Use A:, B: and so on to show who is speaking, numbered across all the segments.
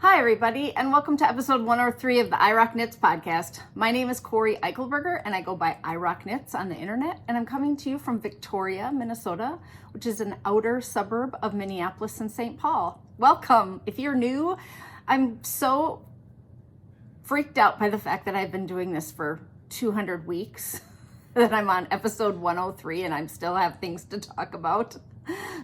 A: Hi, everybody, and welcome to episode 103 of the iRock Knits podcast. My name is Cori Eichelberger, and I go by iRock Knits on the internet, and I'm coming to you from Victoria, Minnesota, which is an outer suburb of Minneapolis and St. Paul. Welcome. If you're new, I'm so freaked out by the fact that I've been doing this for 200 weeks, that I'm on episode 103, and I still have things to talk about.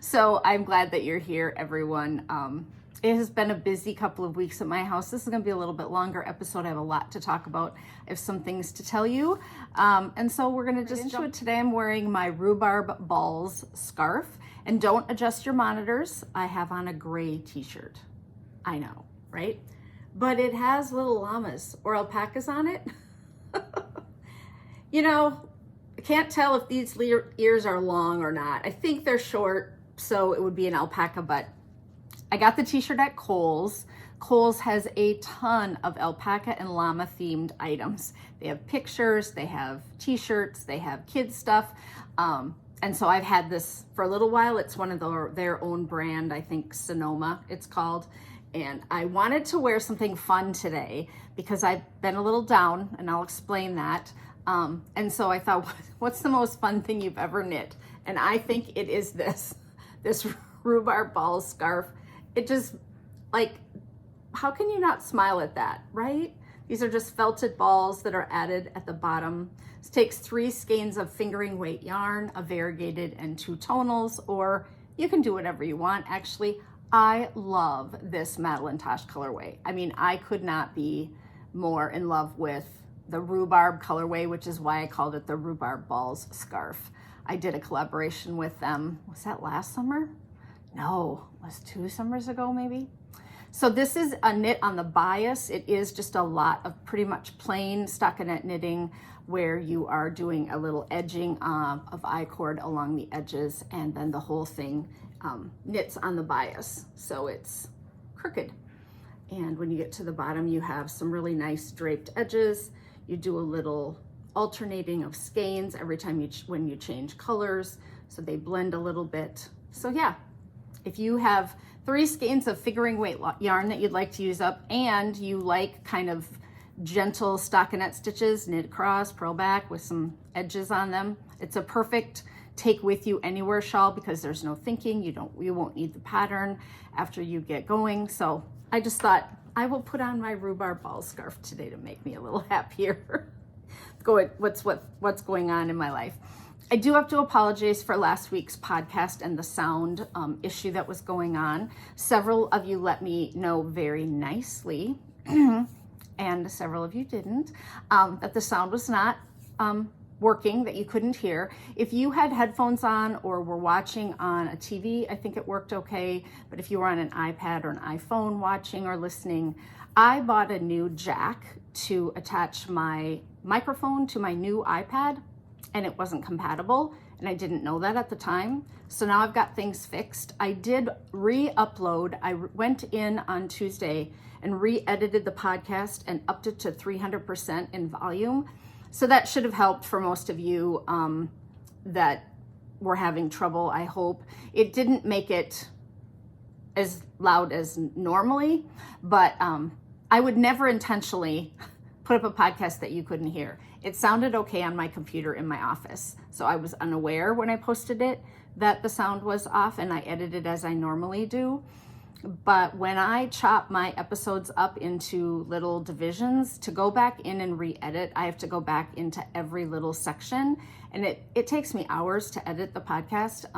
A: So I'm glad that you're here, everyone. It has been a busy couple of weeks at my house. This is going to be a little bit longer episode. I have a lot to talk about. I have some things to tell you. And so we're going to just do it today. I'm wearing my Rhubarb balls scarf. And don't adjust your monitors. I have on a gray t-shirt. I know, right? But it has little llamas or alpacas on it. You know, I can't tell if these ears are long or not. I think they're short, so it would be an alpaca, but I got the t-shirt at Kohls. Kohls has a ton of alpaca and llama themed items. They have pictures, they have t-shirts, they have kids stuff. And so I've had this for a little while. It's one of their own brand, I think Sonoma it's called. And I wanted to wear something fun today because I've been a little down, and I'll explain that. And so I thought, what's the most fun thing you've ever knit? And I think it is this Rhubarb ball scarf. It just, like, how can you not smile at that, right? These are just felted balls that are added at the bottom. This takes 3 skeins of fingering weight yarn, a variegated and 2 tonals, or you can do whatever you want. Actually, I love this Madeline Tosh colorway. I mean, I could not be more in love with the Rhubarb colorway, which is why I called it the Rhubarb balls scarf. I did a collaboration with them. Was that last summer? No, it was 2 summers ago maybe. So this is a knit on the bias. It is just a lot of pretty much plain stockinette knitting where you are doing a little edging of I-cord along the edges, and then the whole thing knits on the bias. So it's crooked. And when you get to the bottom, you have some really nice draped edges. You do a little alternating of skeins every time when you change colors, so they blend a little bit. So yeah. If you have 3 skeins of fingering weight yarn that you'd like to use up, and you like kind of gentle stockinette stitches, knit across, purl back with some edges on them, it's a perfect take with you anywhere shawl because there's no thinking. You won't need the pattern after you get going. So I just thought I will put on my Rhubarb ball scarf today to make me a little happier. What's going on in my life. I do have to apologize for last week's podcast and the sound issue that was going on. Several of you let me know very nicely, and several of you didn't, that the sound was not working, that you couldn't hear. If you had headphones on or were watching on a TV, I think it worked okay. But if you were on an iPad or an iPhone watching or listening, I bought a new jack to attach my microphone to my new iPad, and it wasn't compatible, and I didn't know that at the time. So now I've got things fixed. I did re-upload. I went in on Tuesday and re-edited the podcast and upped it to 300% in volume. So that should have helped for most of you that were having trouble, I hope. It didn't make it as loud as normally, but I would never intentionally put up a podcast that you couldn't hear. It sounded okay on my computer in my office. So I was unaware when I posted it that the sound was off, and I edited as I normally do. But when I chop my episodes up into little divisions, to go back in and re-edit, I have to go back into every little section. And it takes me hours to edit the podcast,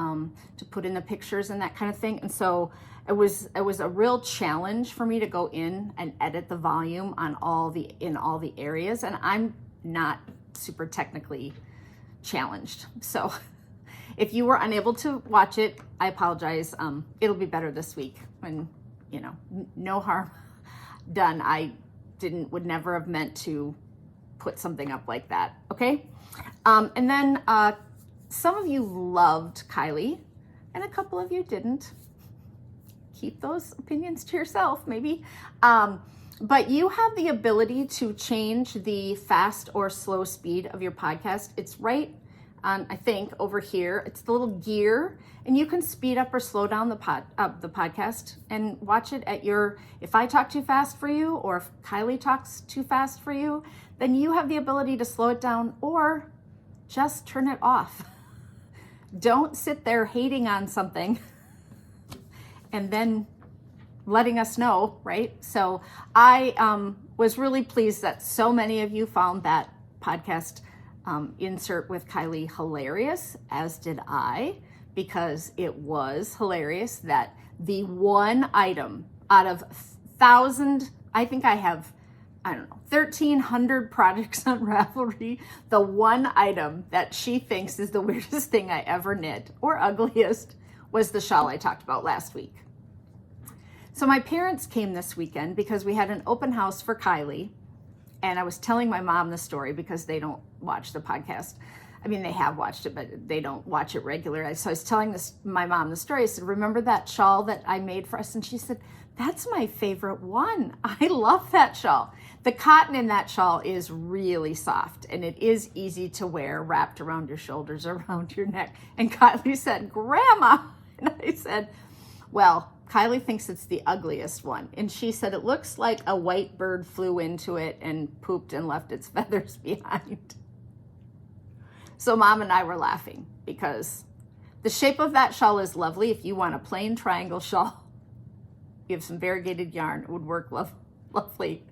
A: to put in the pictures and that kind of thing. And so it was a real challenge for me to go in and edit the volume in all the areas. And I'm not super technically challenged. So if you were unable to watch it, I apologize. It'll be better this week. And, no harm done. I would never have meant to put something up like that. Okay. And then some of you loved Kylie and a couple of you didn't. Keep those opinions to yourself, maybe. But you have the ability to change the fast or slow speed of your podcast. It's right on, I think, over here. It's the little gear, and you can speed up or slow down the podcast and watch it at your, if I talk too fast for you, or if Kylie talks too fast for you, then you have the ability to slow it down or just turn it off. Don't sit there hating on something and then letting us know, right? So I was really pleased that so many of you found that podcast insert with Kylie hilarious, as did I, because it was hilarious that the one item out of 1,000, I think I have, I don't know, 1,300 projects on Ravelry, the one item that she thinks is the weirdest thing I ever knit, or ugliest, was the shawl I talked about last week. So my parents came this weekend because we had an open house for Kylie, and I was telling my mom the story because they don't watch the podcast. I mean, they have watched it, but they don't watch it regularly. So I was telling my mom the story. I said, remember that shawl that I made for us? And she said, that's my favorite one. I love that shawl. The cotton in that shawl is really soft, and it is easy to wear wrapped around your shoulders, around your neck. And Kylie said, Grandma. And I said, well, Kylie thinks it's the ugliest one. And she said, it looks like a white bird flew into it and pooped and left its feathers behind. So Mom and I were laughing because the shape of that shawl is lovely. If you want a plain triangle shawl, you have some variegated yarn, it would work lovely.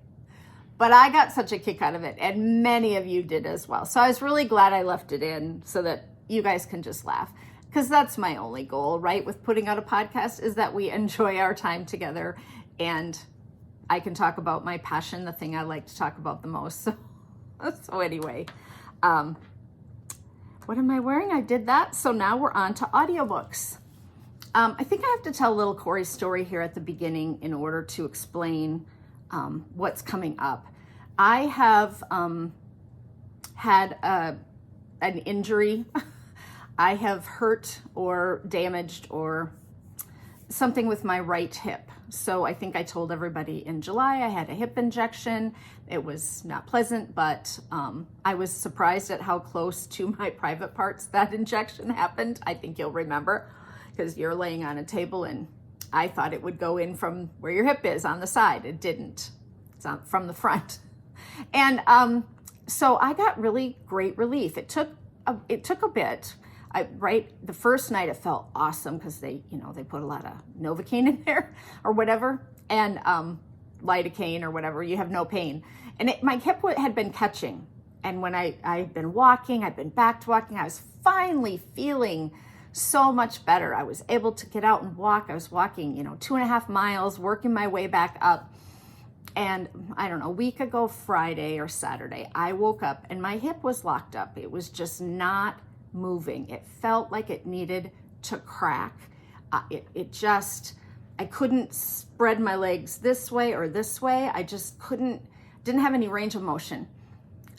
A: But I got such a kick out of it, and many of you did as well. So I was really glad I left it in so that you guys can just laugh. Because that's my only goal, right, with putting out a podcast, is that we enjoy our time together and I can talk about my passion, the thing I like to talk about the most. So anyway, what am I wearing? I did that. So now we're on to audiobooks. I think I have to tell a little Cori story here at the beginning in order to explain what's coming up. I have had an injury. I have hurt or damaged or something with my right hip. So I think I told everybody in July I had a hip injection. It was not pleasant, but I was surprised at how close to my private parts that injection happened. I think you'll remember because you're laying on a table and I thought it would go in from where your hip is on the side. It didn't. It's from the front. And so I got really great relief. It took a bit. The first night it felt awesome because they put a lot of Novocaine in there or whatever, and lidocaine or whatever. You have no pain. And my hip had been catching. And when I'd been walking, I'd been back to walking, I was finally feeling so much better. I was able to get out and walk. I was walking, 2.5 miles, working my way back up. And I don't know, a week ago, Friday or Saturday, I woke up and my hip was locked up. It was just not moving. It felt like it needed to crack. I couldn't spread my legs this way or this way. I just didn't have any range of motion.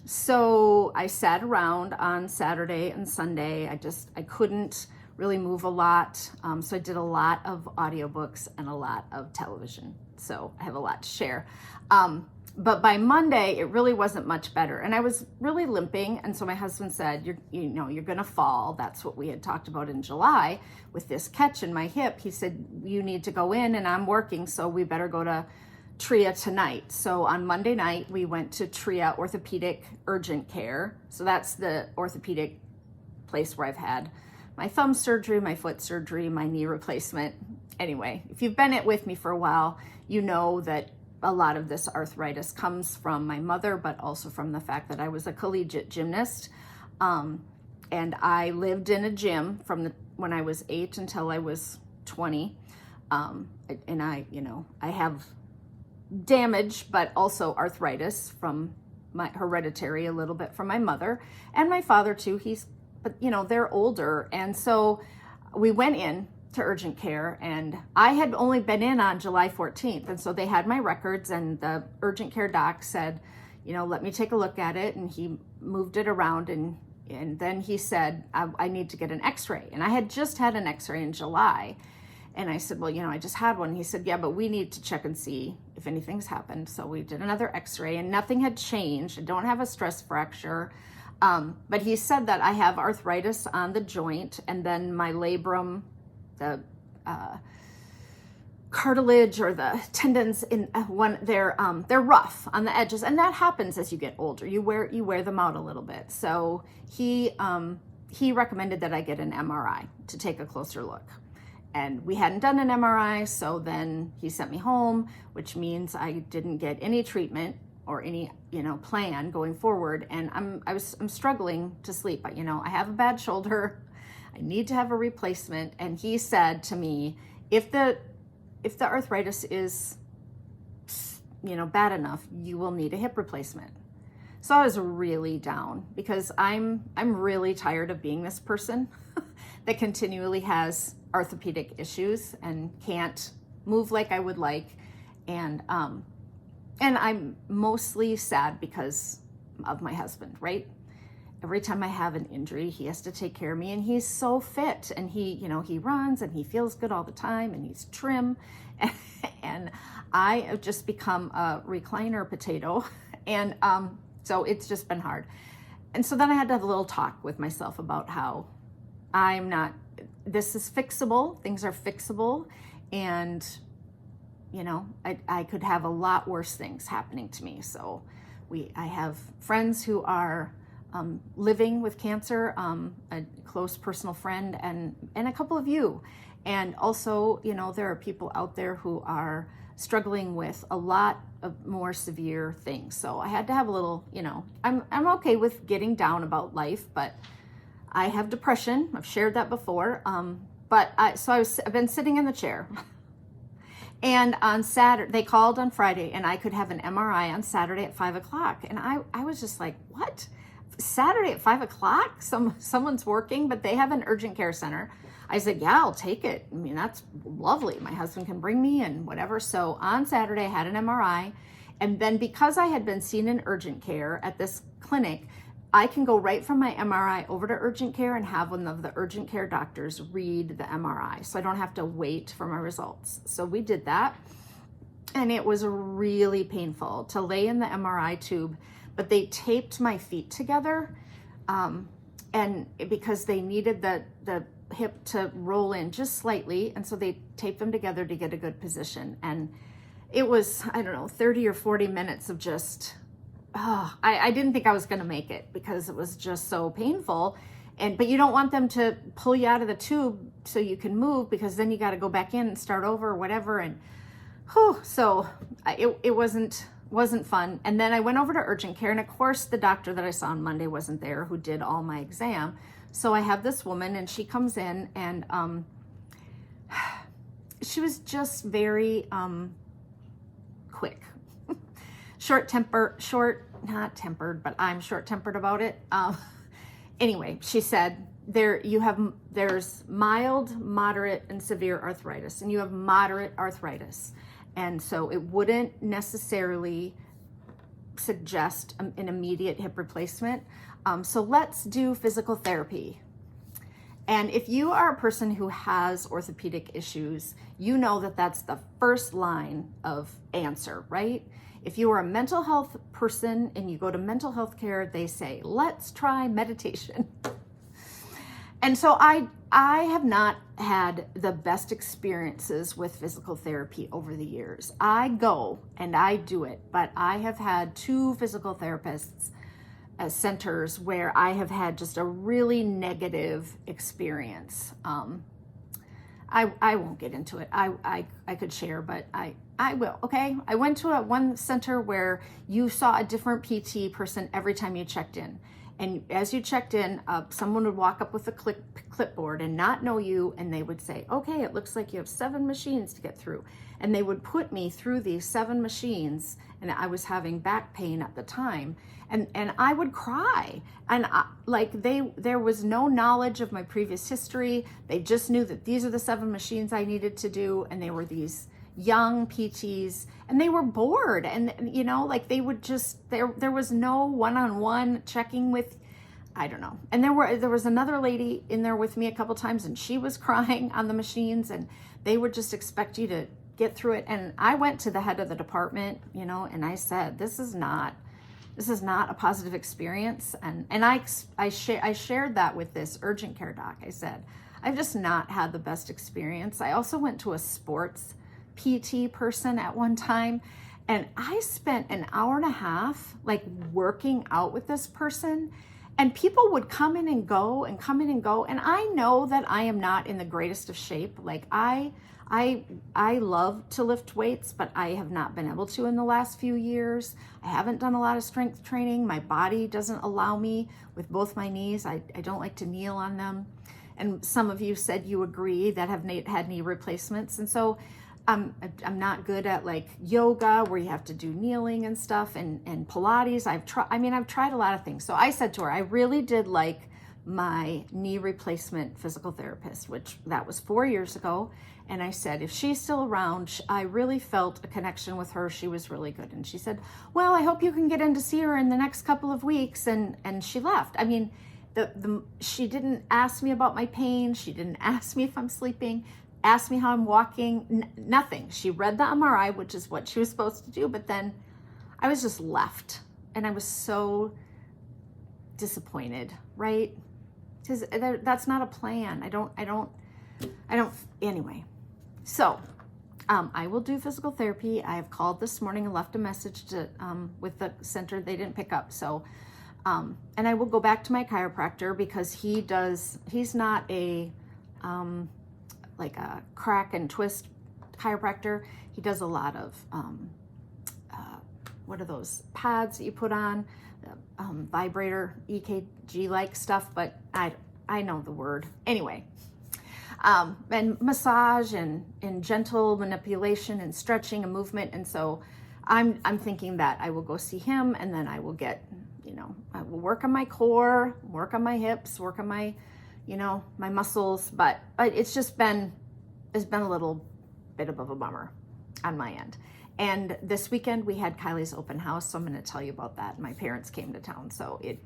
A: So I sat around on Saturday and Sunday. I couldn't really move a lot. So I did a lot of audiobooks and a lot of television. So I have a lot to share. But by Monday, it really wasn't much better. And I was really limping. And so my husband said, you're going to fall. That's what we had talked about in July with this catch in my hip. He said, you need to go in, and I'm working, so we better go to TRIA tonight. So on Monday night, we went to TRIA Orthopedic Urgent Care. So that's the orthopedic place where I've had my thumb surgery, my foot surgery, my knee replacement. Anyway, if you've been with me for a while, you know that a lot of this arthritis comes from my mother, but also from the fact that I was a collegiate gymnast. And I lived in a gym when I was 8 until I was 20. And I have damage, but also arthritis from my hereditary, a little bit from my mother and my father too. But they're older. And so we went in to urgent care, and I had only been in on July 14th. And so they had my records, and the urgent care doc said, let me take a look at it. And he moved it around, and then he said, I need to get an x-ray. And I had just had an x-ray in July. And I said, well, I just had one. He said, yeah, but we need to check and see if anything's happened. So we did another x-ray, and nothing had changed. I don't have a stress fracture. But he said that I have arthritis on the joint, and then my labrum, the cartilage or the tendons in one, they're rough on the edges, and that happens as you get older. You wear them out a little bit. So he recommended that I get an MRI to take a closer look. And we hadn't done an MRI, so then he sent me home, which means I didn't get any treatment or any, plan going forward. And I'm struggling to sleep. But, I have a bad shoulder. I need to have a replacement. And he said to me, if the arthritis is, bad enough, you will need a hip replacement. So I was really down because I'm really tired of being this person that continually has orthopedic issues and can't move like I would like. And I'm mostly sad because of my husband, right? Every time I have an injury, he has to take care of me, and he's so fit, and he runs and he feels good all the time, and he's trim. And I have just become a recliner potato. And so it's just been hard. And so then I had to have a little talk with myself about how this is fixable. Things are fixable. And, I could have a lot worse things happening to me. So I have friends who are living with cancer, a close personal friend, and a couple of you. And also, there are people out there who are struggling with a lot of more severe things. So I had to have a little, I'm okay with getting down about life, but I have depression. I've shared that before. I've been sitting in the chair. And on Saturday, they called on Friday, and I could have an MRI on Saturday at 5:00. And I was just like, what? Saturday at 5:00? Someone's working, but they have an urgent care center. I said, yeah, I'll take it. I mean, that's lovely. My husband can bring me and whatever. So on Saturday, I had an MRI. And then because I had been seen in urgent care at this clinic, I can go right from my MRI over to urgent care and have one of the urgent care doctors read the MRI. So I don't have to wait for my results. So we did that. And it was really painful to lay in the MRI tube, but they taped my feet together. And because they needed the hip to roll in just slightly. And so they taped them together to get a good position. And it was, 30 or 40 minutes of just, I didn't think I was going to make it because it was just so painful. But you don't want them to pull you out of the tube so you can move, because then you got to go back in and start over or whatever. And so it wasn't fun. And then I went over to urgent care, and of course the doctor that I saw on Monday wasn't there, who did all my exam. So I have this woman, and she comes in, and she was just very quick. Not tempered, but I'm short-tempered about it. Anyway, she said, there's mild, moderate, and severe arthritis, and you have moderate arthritis. And so it wouldn't necessarily suggest an immediate hip replacement. So let's do physical therapy. And if you are a person who has orthopedic issues, you know that that's the first line of answer, right? If you are a mental health person and you go to mental health care, they say, let's try meditation. And so I have not had the best experiences with physical therapy over the years. I go and I do it, but I have had 2 physical therapists as centers where I have had just a really negative experience. I won't get into it. I could share, but I will, okay? I went to one center where you saw a different PT person every time you checked in. And as you checked in, someone would walk up with a clipboard and not know you, and they would say, okay, it looks like you have 7 machines to get through. And they would put me through these 7 machines, and I was having back pain at the time. And I would cry. And there was no knowledge of my previous history. They just knew that these are the 7 machines I needed to do. And they were these young PTs, and they were bored. And, they would just, there was no one-on-one checking with, I don't know. And there was another lady in there with me a couple times, and she was crying on the machines, and they would just expect you to get through it. And I went to the head of the department, and I said, this is not this is not a positive experience. And I shared that with this urgent care doc. I said, I've just not had the best experience. I also went to a sports PT person at one time, and I spent an hour and a half like working out with this person, and people would come in and go and come in and go. And I know that I am not in the greatest of shape. Like I love to lift weights, but I have not been able to in the last few years. I haven't done a lot of strength training. My body doesn't allow me with both my knees. I don't like to kneel on them. And some of you said you agree that have had knee replacements. And so I'm not good at like yoga where you have to do kneeling and stuff, and Pilates. I've tried a lot of things. So I said to her, I really did like my knee replacement physical therapist, which that was 4 years ago. And I said, if she's still around, I really felt a connection with her. She was really good. And she said, well, I hope you can get in to see her in the next couple of weeks. And she left. I mean, she didn't ask me about my pain. She didn't ask me if I'm sleeping, ask me how I'm walking, nothing. She read the MRI, which is what she was supposed to do. But then I was just left, and I was so disappointed, right? Because that's not a plan. I don't, anyway. So I will do physical therapy. I have called this morning and left a message to with the center. They didn't pick up. So, and I will go back to my chiropractor, because he's not a, like a crack and twist chiropractor. He does a lot of, what are those pads that you put on, vibrator, EKG like stuff, but I know the word. Anyway, and massage and gentle manipulation and stretching and movement. And so I'm thinking that I will go see him, and then I will get, I will work on my core, work on my hips, work on my, my muscles. But it's been a little bit of a bummer on my end. And this weekend we had Kylie's open house, so I'm going to tell you about that. My parents came to town, so it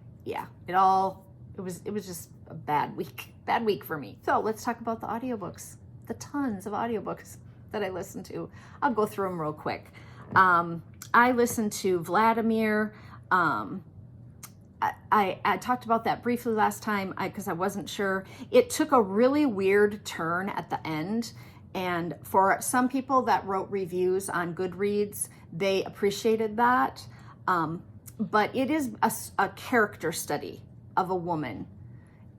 A: was just a bad week for me. So let's talk about the audiobooks, the tons of audiobooks that I listened to. I'll go through them real quick. I listened to Vladimir. I talked about that briefly last time because I wasn't sure. It took a really weird turn at the end. And for some people that wrote reviews on Goodreads, they appreciated that. But it is a character study of a woman.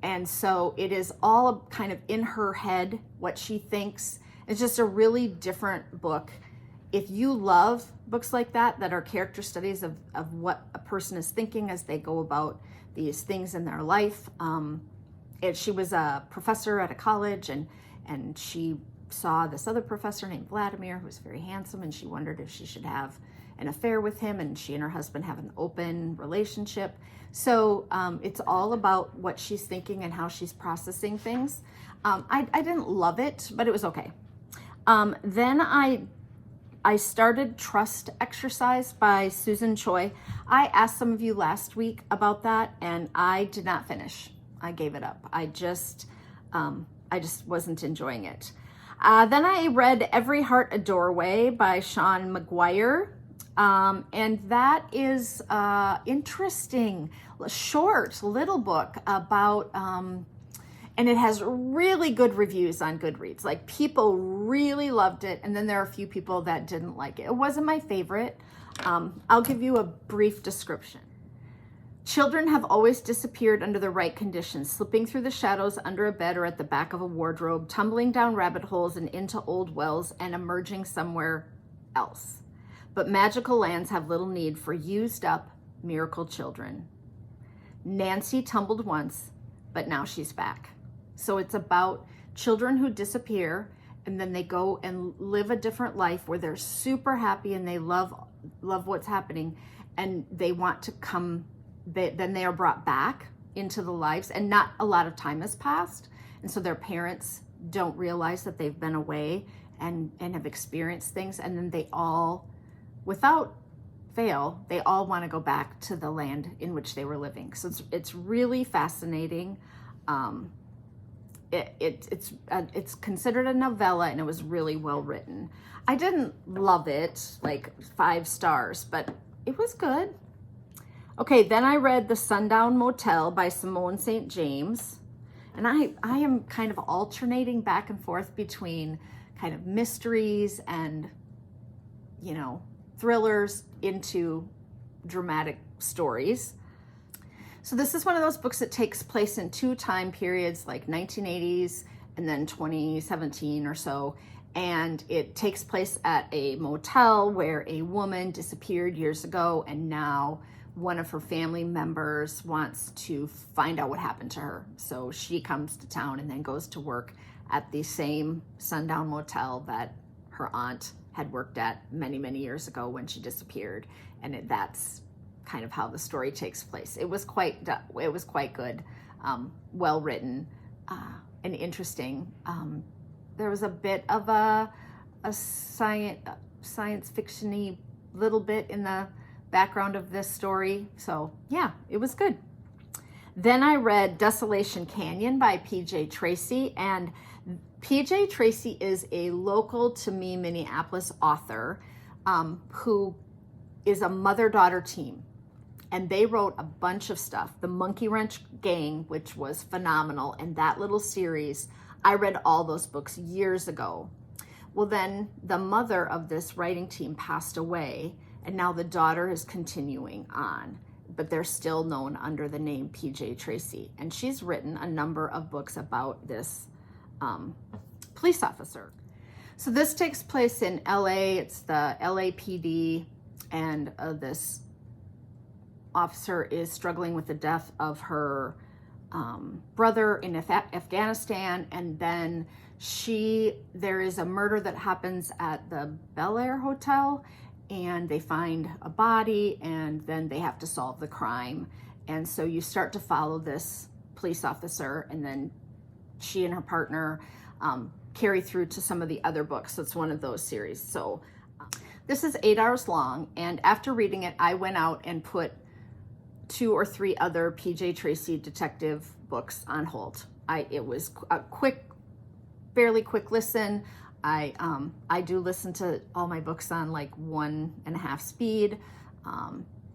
A: And so it is all kind of in her head, what she thinks. It's just a really different book. If you love books like that are character studies of what a person is thinking as they go about these things in their life. She was a professor at a college, and she saw this other professor named Vladimir, who was very handsome, and she wondered if she should have an affair with him, and she and her husband have an open relationship. So it's all about what she's thinking and how she's processing things. I didn't love it, but it was okay. Then I started Trust Exercise by Susan Choi. I asked some of you last week about that, and I did not finish. I gave it up. I just wasn't enjoying it. Then I read Every Heart a Doorway by Sean McGuire. And that is interesting, short little book about, and it has really good reviews on Goodreads. Like, people really loved it, and then there are a few people that didn't like it. It wasn't my favorite. I'll give you a brief description. Children have always disappeared under the right conditions, slipping through the shadows under a bed or at the back of a wardrobe, tumbling down rabbit holes and into old wells, and emerging somewhere else. But magical lands have little need for used up miracle children. Nancy tumbled once, but now she's back. So it's about children who disappear, and then they go and live a different life where they're super happy and they love what's happening, and they want to come. Then they are brought back into the lives, and not a lot of time has passed. And so their parents don't realize that they've been away and have experienced things. And then they all, without fail, they all want to go back to the land in which they were living. So it's really fascinating. It's considered a novella, and it was really well written. I didn't love it, like 5 stars, but it was good. Okay, then I read The Sundown Motel by Simone St. James. And I am kind of alternating back and forth between kind of mysteries and, you know, thrillers into dramatic stories. So this is one of those books that takes place in two time periods, like 1980s and then 2017 or so. And it takes place at a motel where a woman disappeared years ago, and now one of her family members wants to find out what happened to her. So she comes to town and then goes to work at the same Sundown Motel that her aunt had worked at many, many years ago when she disappeared. And that's kind of how the story takes place. It was quite good, well written, and interesting. There was a bit of a science fiction-y little bit in the background of this story. So yeah, it was good. Then I read Desolation Canyon by PJ Tracy, and PJ Tracy is a local to me Minneapolis author who is a mother-daughter team, and they wrote a bunch of stuff. The Monkey Wrench Gang, which was phenomenal, and that little series, I read all those books years ago. Well, then the mother of this writing team passed away, and now the daughter is continuing on, but they're still known under the name PJ Tracy. And she's written a number of books about this police officer. So this takes place in LA. It's the LAPD, and this officer is struggling with the death of her brother in Afghanistan, and then there is a murder that happens at the Bel Air Hotel, and they find a body, and then they have to solve the crime. And so you start to follow this police officer, and then she and her partner carry through to some of the other books. So it's one of those series. So this is 8 hours long, and after reading it, I went out and put 2 or 3 other PJ Tracy detective books on hold. It was a fairly quick listen. I do listen to all my books on like 1.5 speed,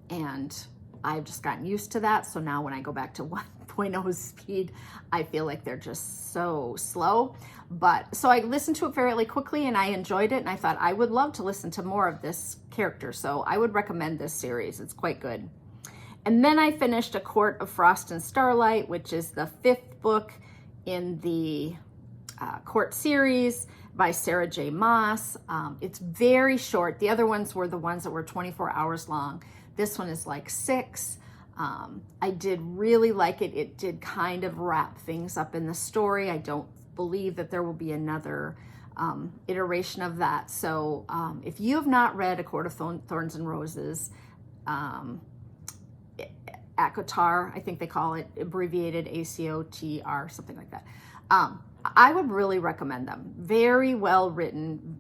A: and I've just gotten used to that. So now when I go back to 1.0 speed, I feel like they're just so slow. But so I listened to it fairly quickly, and I enjoyed it, and I thought I would love to listen to more of this character. So I would recommend this series. It's quite good. And then I finished A Court of Frost and Starlight, which is the 5th book in the Court series by Sarah J. Maas. It's very short. The other ones were the ones that were 24 hours long. This one is like 6. I did really like it. It did kind of wrap things up in the story. I don't believe that there will be another iteration of that. So if you have not read A Court of Thorns and Roses, ACOTAR, I think they call it, abbreviated ACOTR, something like that. I would really recommend them. Very well written.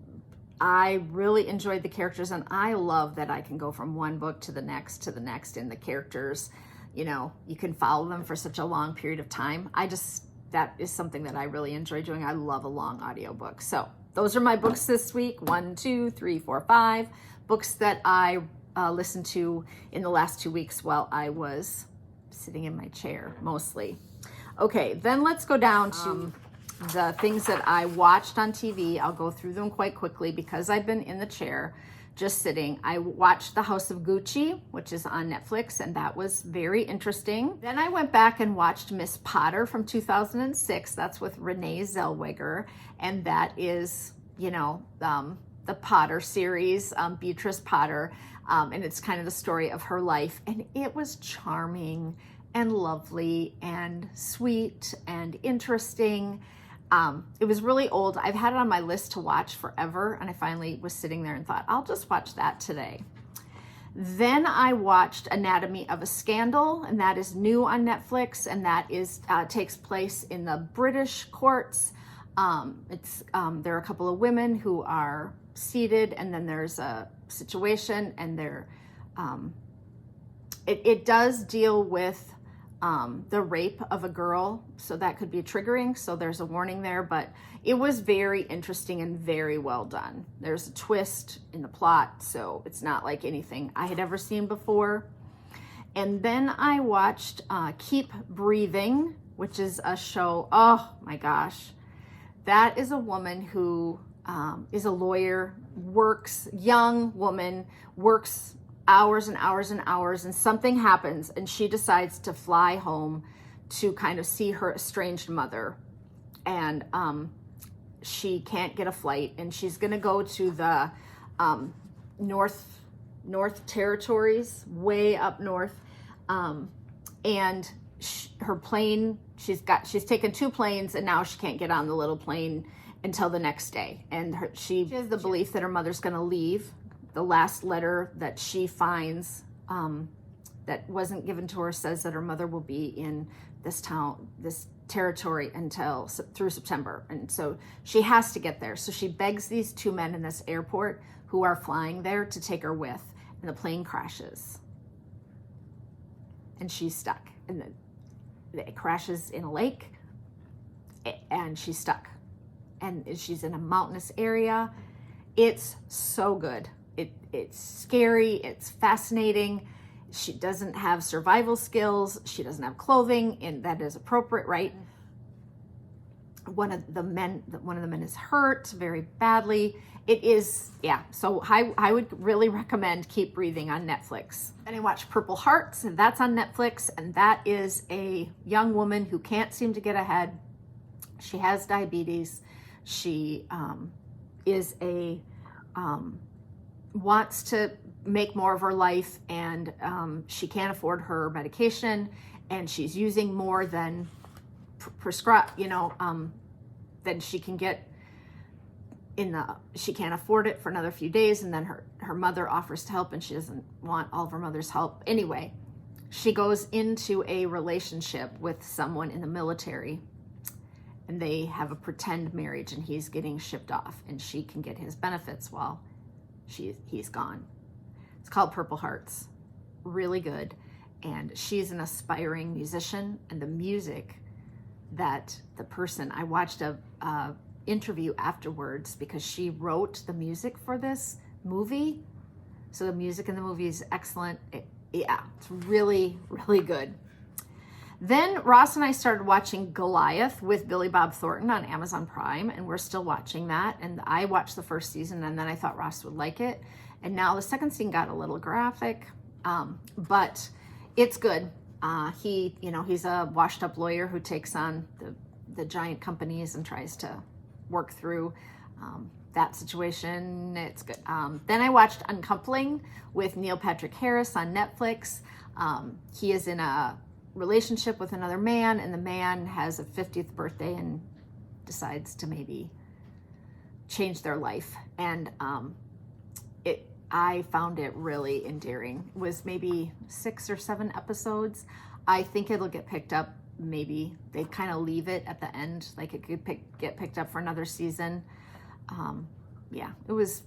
A: I really enjoyed the characters, and I love that I can go from one book to the next in the characters. You know, you can follow them for such a long period of time. That is something that I really enjoy doing. I love a long audiobook. So those are my books this week. 1, 2, 3, 4, 5 books that I listened to in the last 2 weeks while I was sitting in my chair, mostly. Okay, then let's go down to the things that I watched on TV. I'll go through them quite quickly because I've been in the chair just sitting. I watched The House of Gucci, which is on Netflix, and that was very interesting. Then I went back and watched Miss Potter from 2006. That's with Renee Zellweger, and that is, you know, the Potter series, Beatrice Potter, and it's kind of the story of her life, and it was charming and lovely and sweet and interesting. It was really old. I've had it on my list to watch forever, and I finally was sitting there and thought, I'll just watch that today. Then I watched Anatomy of a Scandal, and that is new on Netflix, and that is takes place in the British courts. There are a couple of women who are seated, and then there's a situation, and it does deal with the rape of a girl, so that could be triggering, so there's a warning there, but it was very interesting and very well done. There's a twist in the plot, so it's not like anything I had ever seen before. And then I watched Keep Breathing, which is a show. Oh my gosh. That is a woman who is a lawyer, young woman, works hours and hours and hours, and something happens and she decides to fly home to kind of see her estranged mother. And she can't get a flight, and she's going to go to the North Territories, way up north. And her plane, she's taken 2 planes, and now she can't get on the little plane until the next day. And she has the belief that her mother's going to leave. The last letter that she finds that wasn't given to her says that her mother will be in this territory through September. And so she has to get there. So she begs these 2 men in this airport who are flying there to take her with, and the plane crashes. And she's stuck. And then it crashes in a lake, and she's stuck. And she's in a mountainous area. It's so good. It's scary. It's fascinating. She doesn't have survival skills. She doesn't have clothing, and that is appropriate, right? One of the men is hurt very badly. It is, yeah. So I would really recommend Keep Breathing on Netflix. And I watched Purple Hearts, and that's on Netflix. And that is a young woman who can't seem to get ahead. She has diabetes. She wants to make more of her life, and she can't afford her medication, and she's using more than prescribed, than she can get she can't afford it for another few days, and then her mother offers to help, and she doesn't want all of her mother's help. Anyway, she goes into a relationship with someone in the military, and they have a pretend marriage, and he's getting shipped off, and she can get his benefits while he's gone. It's called Purple Hearts. Really good. And she's an aspiring musician, and the music that I watched a interview afterwards because she wrote the music for this movie. So the music in the movie is excellent. It's really, really good. Then Ross and I started watching Goliath with Billy Bob Thornton on Amazon Prime, and we're still watching that. And I watched the first season, and then I thought Ross would like it. And now the second season got a little graphic, but it's good. He's a washed up lawyer who takes on the giant companies and tries to work through that situation. It's good. Then I watched Uncoupling with Neil Patrick Harris on Netflix. He is in a relationship with another man, and the man has a 50th birthday and decides to maybe change their life. And I found it really endearing. It was maybe 6 or 7 episodes. I think it'll get picked up. Maybe they kind of leave it at the end, like it could get picked up for another season. It was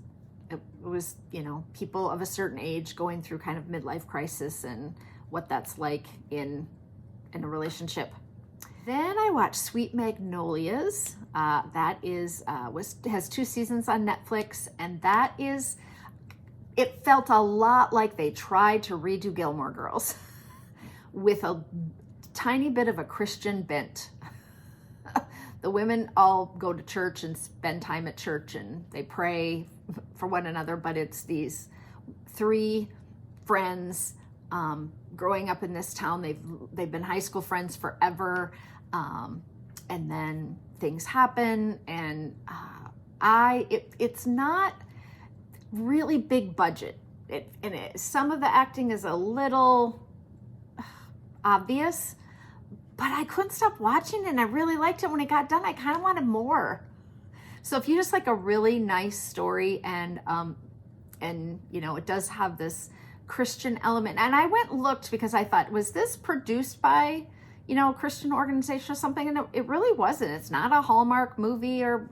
A: people of a certain age going through kind of midlife crisis and what that's like in a relationship. Then I watched Sweet Magnolias. That has 2 seasons on Netflix, and it felt a lot like they tried to redo Gilmore Girls with a tiny bit of a Christian bent. The women all go to church and spend time at church, and they pray for one another, but it's these 3 friends growing up in this town. They've been high school friends forever, and then things happen, and it's not really big budget. Some of the acting is a little obvious, but I couldn't stop watching it, and I really liked it. When it got done, I kind of wanted more. So if you just like a really nice story, and it does have this Christian element, and I went and looked because I thought, was this produced by a Christian organization or something? And it really wasn't. It's not a Hallmark movie, or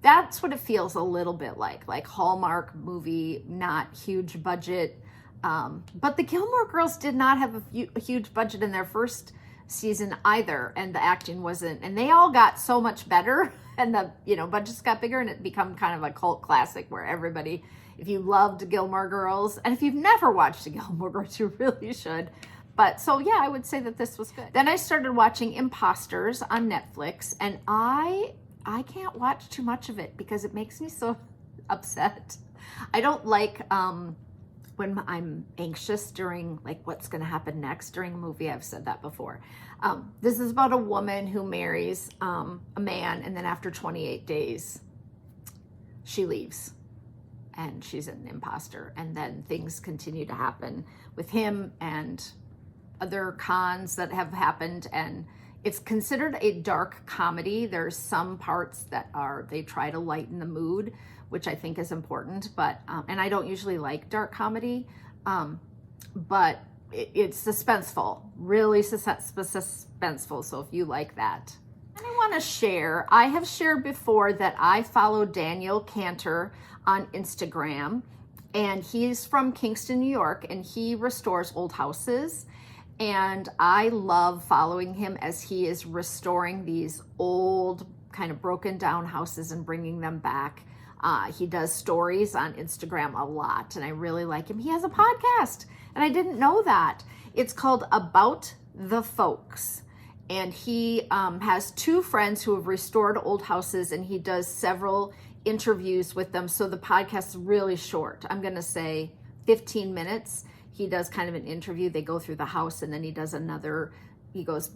A: that's what it feels a little bit like Hallmark movie, not huge budget. But the Gilmore Girls did not have a huge budget in their first season either, and the acting wasn't, and they all got so much better, and the budgets got bigger, and it become kind of a cult classic where everybody, if you loved Gilmore Girls, and if you've never watched the Gilmore Girls, you really should. But so yeah, I would say that this was good. Then I started watching Imposters on Netflix, and I can't watch too much of it because it makes me so upset. I don't like when I'm anxious during like what's going to happen next during a movie. I've said that before. This is about a woman who marries a man, and then after 28 days, she leaves. And she's an imposter. And then things continue to happen with him and other cons that have happened. And it's considered a dark comedy. There's some parts that they try to lighten the mood, which I think is important. But, and I don't usually like dark comedy, but it's suspenseful, really suspenseful. So if you like that. And I want to share, I have shared before that I follow Daniel Cantor on Instagram, and he's from Kingston, New York, and he restores old houses. And I love following him as he is restoring these old kind of broken down houses and bringing them back. He does stories on Instagram a lot, and I really like him. He has a podcast, and I didn't know that. It's called About the Folks. And he has two friends who have restored old houses, and he does several interviews with them. So the podcast is really short. I'm going to say 15 minutes. He does kind of an interview. They go through the house, and then he does another, he goes,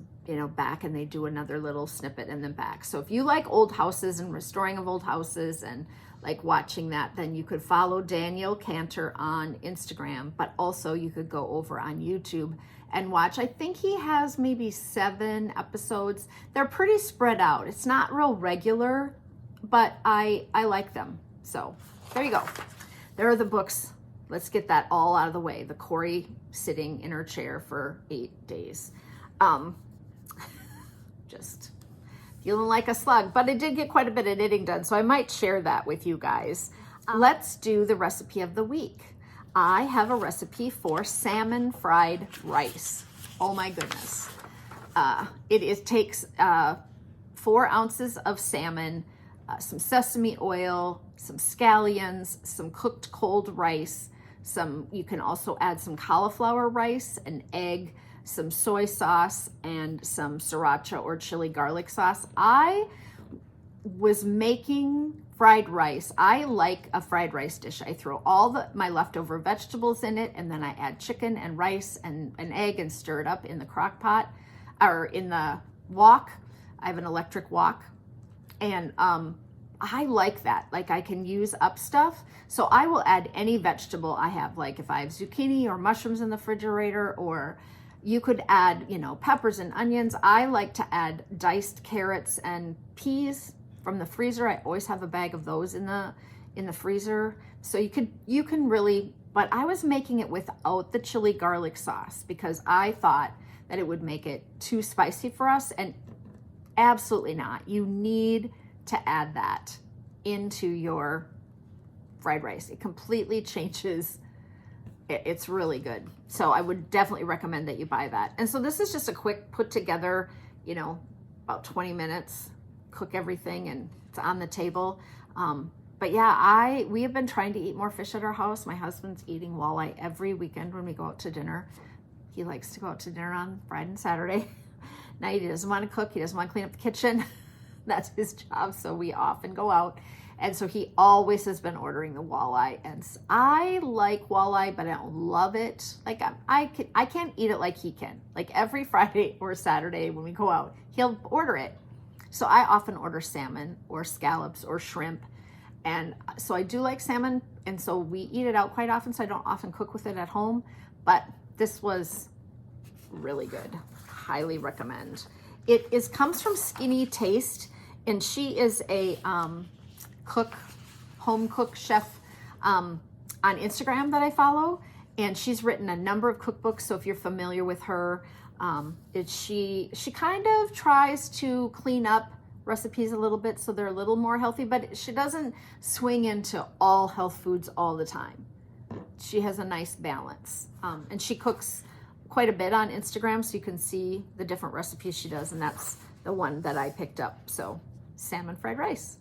A: back, and they do another little snippet and then back. So if you like old houses and restoring of old houses and like watching that, then you could follow Daniel Cantor on Instagram, but also you could go over on YouTube and watch. I think he has maybe 7 episodes. They're pretty spread out. It's not real regular, but I like them. So there you go. There are the books. Let's get that all out of the way. The Cori sitting in her chair for 8 days. Just feeling like a slug, but I did get quite a bit of knitting done, so I might share that with you guys. Let's do the recipe of the week. I have a recipe for salmon fried rice. Oh my goodness. It takes 4 ounces of salmon, some sesame oil, some scallions, some cooked cold rice, you can also add some cauliflower rice, an egg, some soy sauce, and some sriracha or chili garlic sauce. I was making fried rice. I like a fried rice dish. I throw all my leftover vegetables in it, and then I add chicken and rice and an egg and stir it up in the crock pot or in the wok. I have an electric wok, and I like that. Like, I can use up stuff. So I will add any vegetable I have. Like if I have zucchini or mushrooms in the refrigerator, or you could add, peppers and onions. I like to add diced carrots and peas from the freezer. I always have a bag of those in the freezer. So you can really, but I was making it without the chili garlic sauce because I thought that it would make it too spicy for us, and absolutely not. You need to add that into your fried rice. It completely changes. It's really good. So I would definitely recommend that you buy that. And so this is just a quick put together, about 20 minutes, cook everything, and it's on the table. But yeah, we have been trying to eat more fish at our house. My husband's eating walleye every weekend when we go out to dinner. He likes to go out to dinner on Friday and Saturday. Now he doesn't want to cook. He doesn't want to clean up the kitchen. That's his job. So we often go out. And so he always has been ordering the walleye. And I like walleye, but I don't love it. Like I can't eat it like he can. Like every Friday or Saturday when we go out, he'll order it. So I often order salmon or scallops or shrimp. And so I do like salmon. And so we eat it out quite often. So I don't often cook with it at home. But this was really good. Highly recommend. It comes from Skinnytaste, and she is a home cook chef on Instagram that I follow, and she's written a number of cookbooks. So if you're familiar with her, she kind of tries to clean up recipes a little bit so they're a little more healthy, but she doesn't swing into all health foods all the time. She has a nice balance, and she cooks quite a bit on Instagram, so you can see the different recipes she does, and that's the one that I picked up. So salmon fried rice.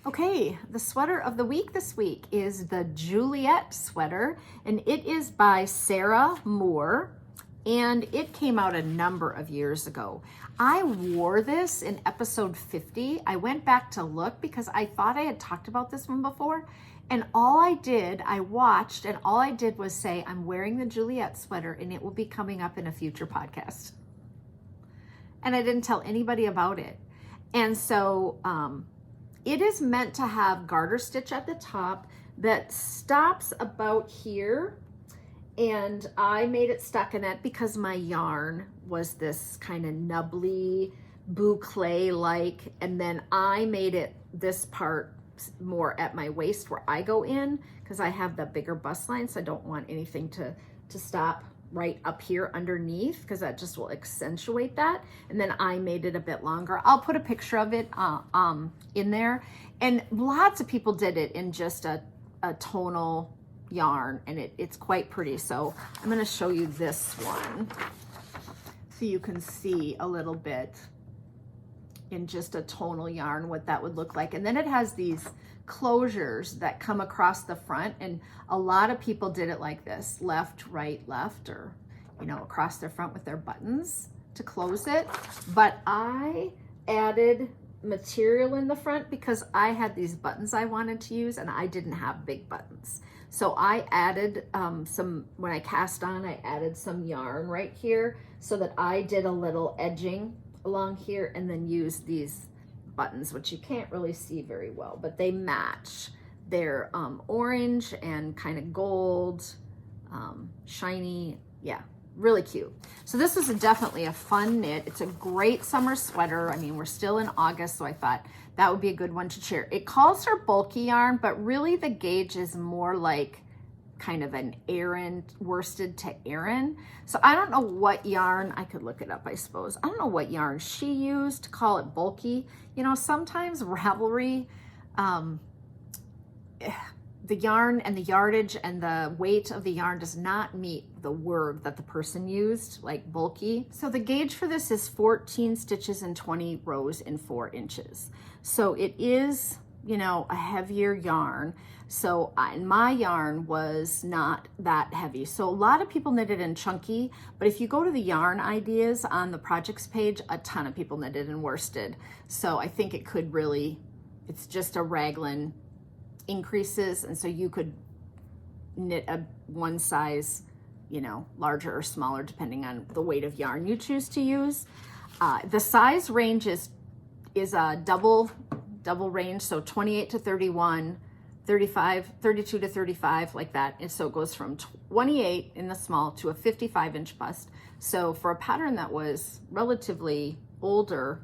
A: Okay, the sweater of the week this week is the Juliet sweater, and it is by Sarah Moore, and it came out a number of years ago. I wore this in episode 50. I went back to look because I thought I had talked about this one before, and I watched, and all I did was say, I'm wearing the Juliet sweater, and it will be coming up in a future podcast. And I didn't tell anybody about it. And so, it is meant to have garter stitch at the top that stops about here, and I made it stockinette because my yarn was this kind of nubbly boucle-like, and then I made it this part more at my waist where I go in because I have the bigger bust line, so I don't want anything to stop right up here underneath because that just will accentuate that. And then I made it a bit longer. I'll put a picture of it in there. And lots of people did it in just a tonal yarn, and it's quite pretty. So I'm going to show you this one so you can see a little bit in just a tonal yarn what that would look like. And then it has these closures that come across the front, and a lot of people did it like this, left, right, left, or across their front with their buttons to close it. But I added material in the front because I had these buttons I wanted to use, and I didn't have big buttons. So I added when I cast on, I added some yarn right here so that I did a little edging along here, and then used these buttons, which you can't really see very well, but they match. They're orange and kind of gold, shiny. Yeah, really cute. So this is definitely a fun knit. It's a great summer sweater. I mean, we're still in August, so I thought that would be a good one to share. It calls for bulky yarn, but really the gauge is more like kind of an Aran, worsted to Aran. So I don't know what yarn, I could look it up, I suppose. I don't know what yarn she used to call it bulky. Sometimes Ravelry, the yarn and the yardage and the weight of the yarn does not meet the word that the person used, like bulky. So the gauge for this is 14 stitches and 20 rows in 4 inches. So it is, a heavier yarn. So my yarn was not that heavy. So a lot of people knitted in chunky, but if you go to the yarn ideas on the projects page, a ton of people knitted in worsted. So I think it could really, it's just a raglan increases. And so you could knit a one size, larger or smaller, depending on the weight of yarn you choose to use. The size range is a double range. So 28 to 31, 35, 32 to 35, like that. And so it goes from 28 in the small to a 55-inch bust. So for a pattern that was relatively older,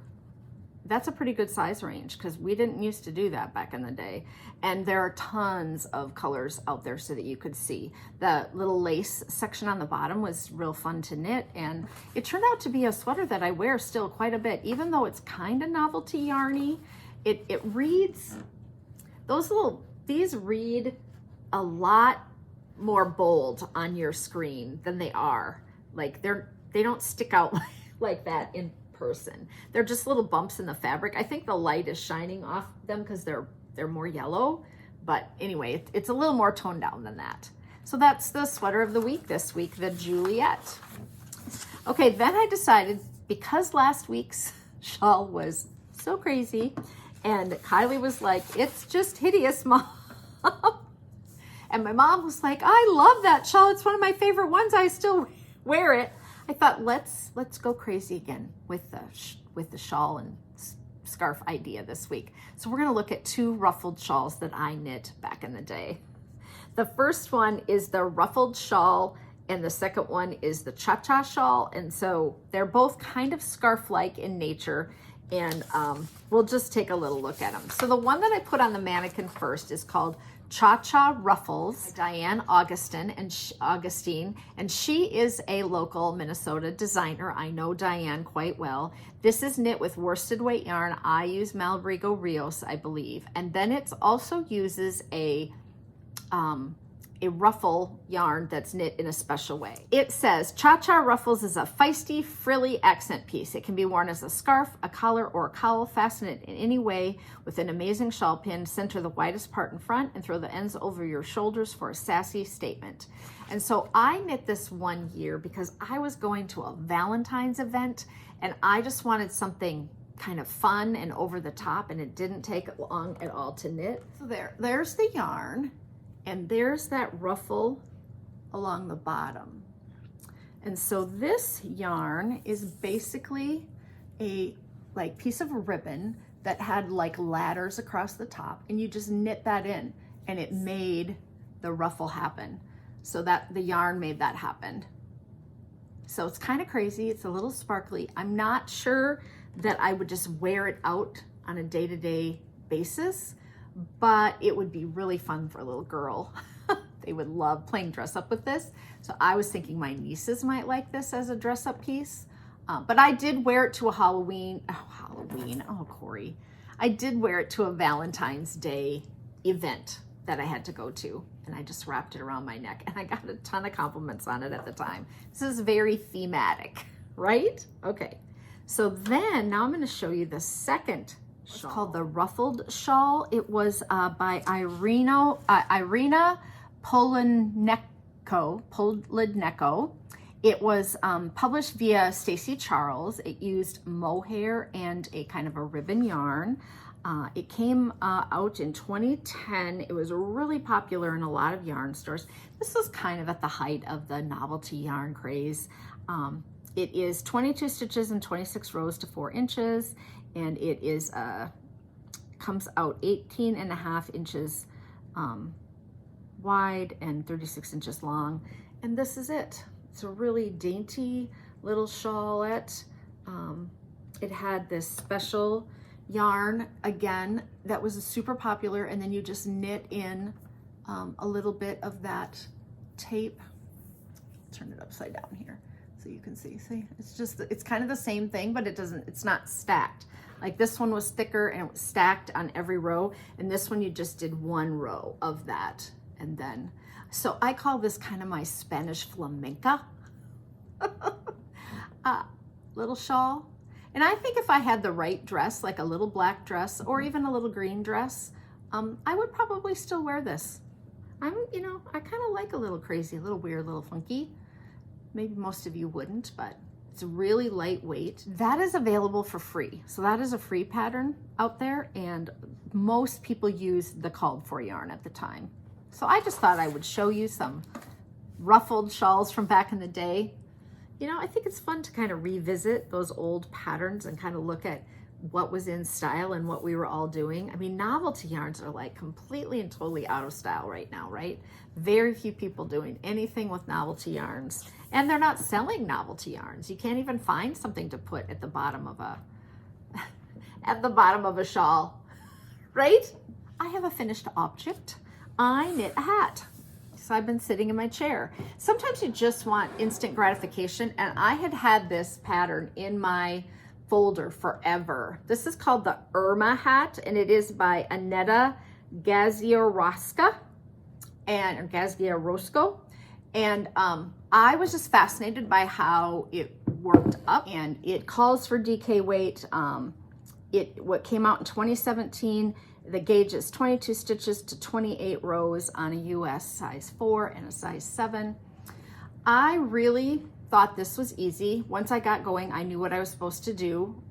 A: that's a pretty good size range because we didn't used to do that back in the day. And there are tons of colors out there so that you could see. The little lace section on the bottom was real fun to knit, and it turned out to be a sweater that I wear still quite a bit, even though it's kind of novelty yarny. It reads, these read a lot more bold on your screen than they are. Like they don't stick out like that in person. They're just little bumps in the fabric. I think the light is shining off them because they're more yellow. But anyway, it's a little more toned down than that. So that's the sweater of the week this week, the Juliet. Okay, then I decided, because last week's shawl was so crazy, and Kylie was like, it's just hideous, Mom. And my mom was like, I love that shawl. It's one of my favorite ones. I still wear it. I thought, let's go crazy again with the shawl and scarf idea this week. So we're going to look at 2 ruffled shawls that I knit back in the day. The first one is the ruffled shawl, and the second one is the cha-cha shawl. And so they're both kind of scarf-like in nature, and we'll just take a little look at them. So the one that I put on the mannequin first is called Cha-Cha Ruffles by Diane Augustin, and she is a local Minnesota designer. I know Diane quite well. This is knit with worsted weight yarn. I use Malabrigo Rios, I believe, and then it also uses a a ruffle yarn that's knit in a special way. It says, Cha-Cha Ruffles is a feisty, frilly accent piece. It can be worn as a scarf, a collar, or a cowl. Fasten it in any way with an amazing shawl pin. Center the widest part in front and throw the ends over your shoulders for a sassy statement. And so I knit this one year because I was going to a Valentine's event and I just wanted something kind of fun and over the top, and it didn't take long at all to knit. So there's the yarn. And there's that ruffle along the bottom. And so this yarn is basically a piece of ribbon that had like ladders across the top, and you just knit that in and it made the ruffle happen. So that the yarn made that happen. So it's kind of crazy. It's a little sparkly. I'm not sure that I would just wear it out on a day-to-day basis, but it would be really fun for a little girl. They would love playing dress up with this. So I was thinking my nieces might like this as a dress up piece. But I did wear it to a Cori. I did wear it to a Valentine's Day event that I had to go to. And I just wrapped it around my neck and I got a ton of compliments on it at the time. This is very thematic, right? Okay. So then now I'm going to show you the second shawl. It's called the Ruffled Shawl. It was by Irina Poludnenko. It was published via Stacy Charles. It used mohair and a kind of a ribbon yarn. It came out in 2010. It was really popular in a lot of yarn stores. This was kind of at the height of the novelty yarn craze. It is 22 stitches and 26 rows to 4 inches. And it is comes out 18.5 inches wide and 36 inches long. And this is it. It's a really dainty little shawlette. It had this special yarn, again, that was super popular. And then you just knit in a little bit of that tape. Turn it upside down here so you can see. It's kind of the same thing, but it's not stacked. Like this one was thicker and it was stacked on every row. And this one, you just did one row of that. And then, so I call this kind of my Spanish flamenca little shawl. And I think if I had the right dress, like a little black dress or even a little green dress, I would probably still wear this. I kind of like a little crazy, a little weird, a little funky. Maybe most of you wouldn't, but it's really lightweight. That is available for free. So that is a free pattern out there, and most people use the called for yarn at the time. So I just thought I would show you some ruffled shawls from back in the day. I think it's fun to kind of revisit those old patterns and kind of look at what was in style and what we were all doing. I mean, novelty yarns are like completely and totally out of style right now, right? Very few people doing anything with novelty yarns, and they're not selling novelty yarns. You can't even find something to put at the bottom of a shawl, right? I have a finished object. I knit a hat. So I've been sitting in my chair. Sometimes you just want instant gratification, and I had this pattern in my folder forever. This is called the Irma hat, and it is by Aneta Gaziorowska or Gaziorowsko. And I was just fascinated by how it worked up, and it calls for DK weight. What came out in 2017, the gauge is 22 stitches to 28 rows on a US size 4 and a size 7. I really thought this was easy. Once I got going, I knew what I was supposed to do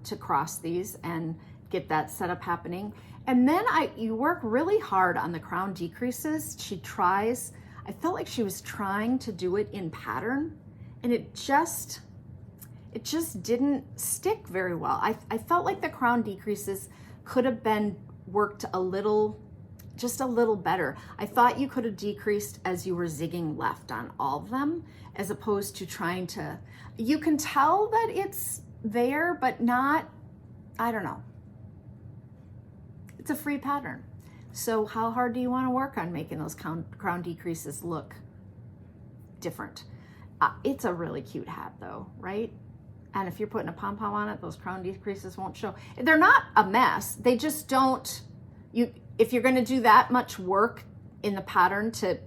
A: to cross these and get that setup happening. And then you work really hard on the crown decreases. I felt like she was trying to do it in pattern, and it just didn't stick very well. I felt like the crown decreases could have been worked just a little better. I thought you could have decreased as you were zigging left on all of them, as opposed to trying to, you can tell that it's there, but not, I don't know. It's a free pattern. So how hard do you want to work on making those crown decreases look different? It's a really cute hat though, right? And if you're putting a pom-pom on it, those crown decreases won't show. They're not a mess. They just don't, if you're going to do that much work in the pattern to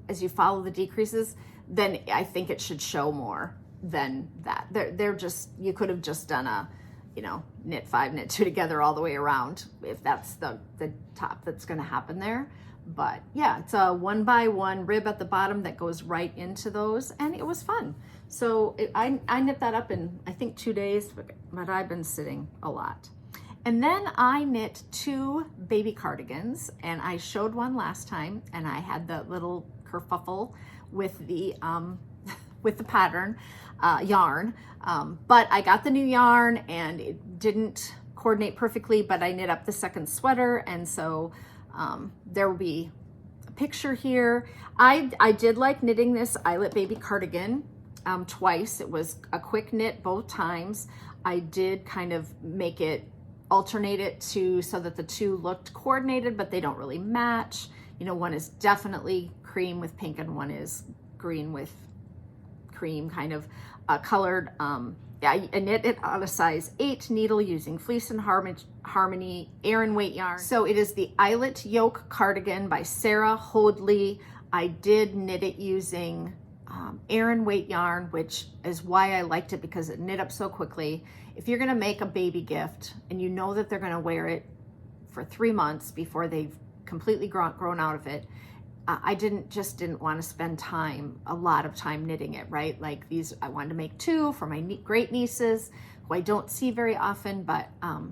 A: as you follow the decreases, then I think it should show more than that. They're just, you could have just done a, knit 5, knit 2 together all the way around if that's the top that's going to happen there. But yeah, it's a 1 by 1 rib at the bottom that goes right into those, and it was fun. So I knit that up in, I think, 2 days, but I've been sitting a lot. And then I knit 2 baby cardigans, and I showed one last time, and I had the little kerfuffle with the pattern yarn, but I got the new yarn and it didn't coordinate perfectly, but I knit up the second sweater, and so there will be a picture here. I did like knitting this Eyelet baby cardigan twice. It was a quick knit both times. I did kind of alternate it so that the 2 looked coordinated, but they don't really match. One is definitely cream with pink and one is green with cream, kind of colored. I knit it on a size 8 needle using Fleece and Harmony Aran weight yarn. So it is the Eyelet Yoke Cardigan by Sarah Hoadley. I did knit it using Aran weight yarn, which is why I liked it, because it knit up so quickly. If you're gonna make a baby gift and you know that they're gonna wear it for 3 months before they've completely grown out of it, I didn't want to spend a lot of time knitting it, right? Like these, I wanted to make 2 for my great nieces who I don't see very often, but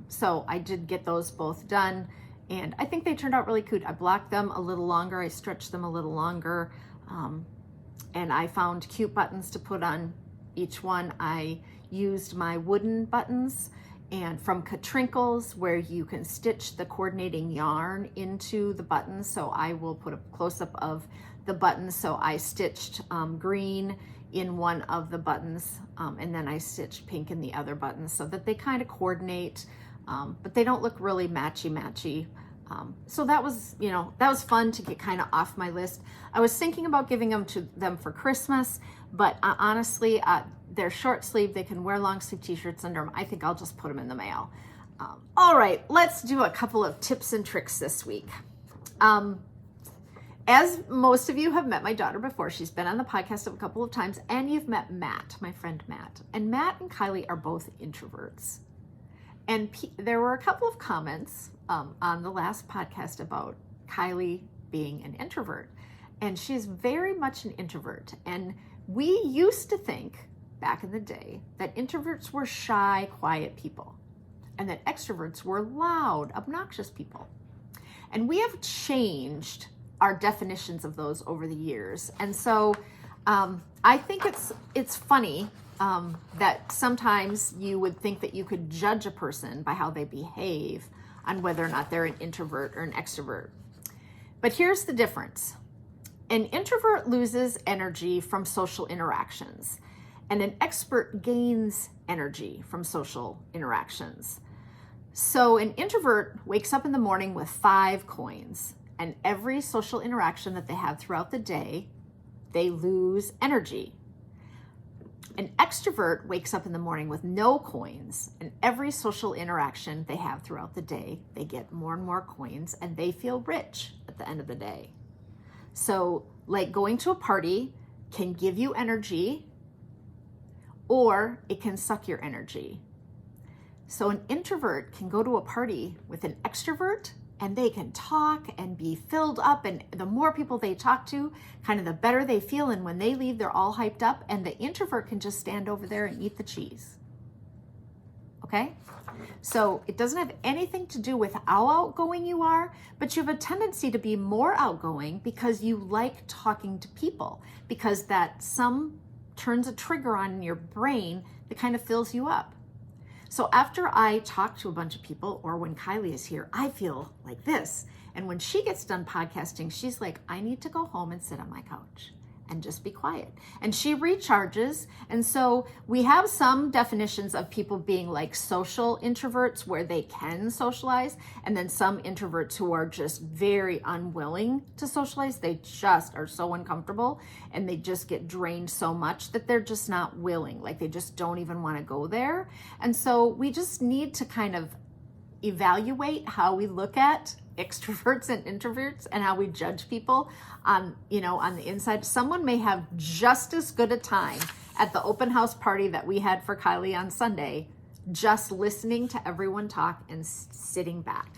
A: so I did get those both done, and I think they turned out really cute. I blocked them a little longer, I stretched them a little longer, and I found cute buttons to put on each one. I used my wooden buttons and from Katrinkles, where you can stitch the coordinating yarn into the buttons. So I will put a close-up of the buttons. So I stitched green in one of the buttons, and then I stitched pink in the other buttons so that they kind of coordinate, but they don't look really matchy-matchy. So that was, that was fun to get kind of off my list. I was thinking about giving them to them for Christmas, but honestly, they're short sleeve. They can wear long sleeve t-shirts under them. I think I'll just put them in the mail. All right, let's do a couple of tips and tricks this week. As most of you have met my daughter before, she's been on the podcast a couple of times, and you've met Matt, my friend Matt. And Matt and Kylie are both introverts. And there were a couple of comments on the last podcast about Kylie being an introvert. And she's very much an introvert. And we used to think back in the day that introverts were shy, quiet people, and that extroverts were loud, obnoxious people. And we have changed our definitions of those over the years. And so I think it's funny that sometimes you would think that you could judge a person by how they behave on whether or not they're an introvert or an extrovert. But here's the difference. An introvert loses energy from social interactions, and an extrovert gains energy from social interactions. So an introvert wakes up in the morning with 5 coins, and every social interaction that they have throughout the day, they lose energy. An extrovert wakes up in the morning with no coins, and every social interaction they have throughout the day, they get more and more coins, and they feel rich at the end of the day. So like going to a party can give you energy, or it can suck your energy. So an introvert can go to a party with an extrovert, and they can talk and be filled up, and the more people they talk to, kind of the better they feel, and when they leave, they're all hyped up, and the introvert can just stand over there and eat the cheese. Okay? So it doesn't have anything to do with how outgoing you are, but you have a tendency to be more outgoing because you like talking to people, because that turns a trigger on in your brain that kind of fills you up. So after I talk to a bunch of people, or when Kylie is here, I feel like this. And when she gets done podcasting, she's like, I need to go home and sit on my couch and just be quiet. And she recharges. And so we have some definitions of people being like social introverts where they can socialize, and then some introverts who are just very unwilling to socialize. They just are so uncomfortable and they just get drained so much that they're just not willing. Like they just don't even want to go there. And so we just need to kind of evaluate how we look at extroverts and introverts and how we judge people on, on the inside. Someone may have just as good a time at the open house party that we had for Kylie on Sunday, just listening to everyone talk and sitting back.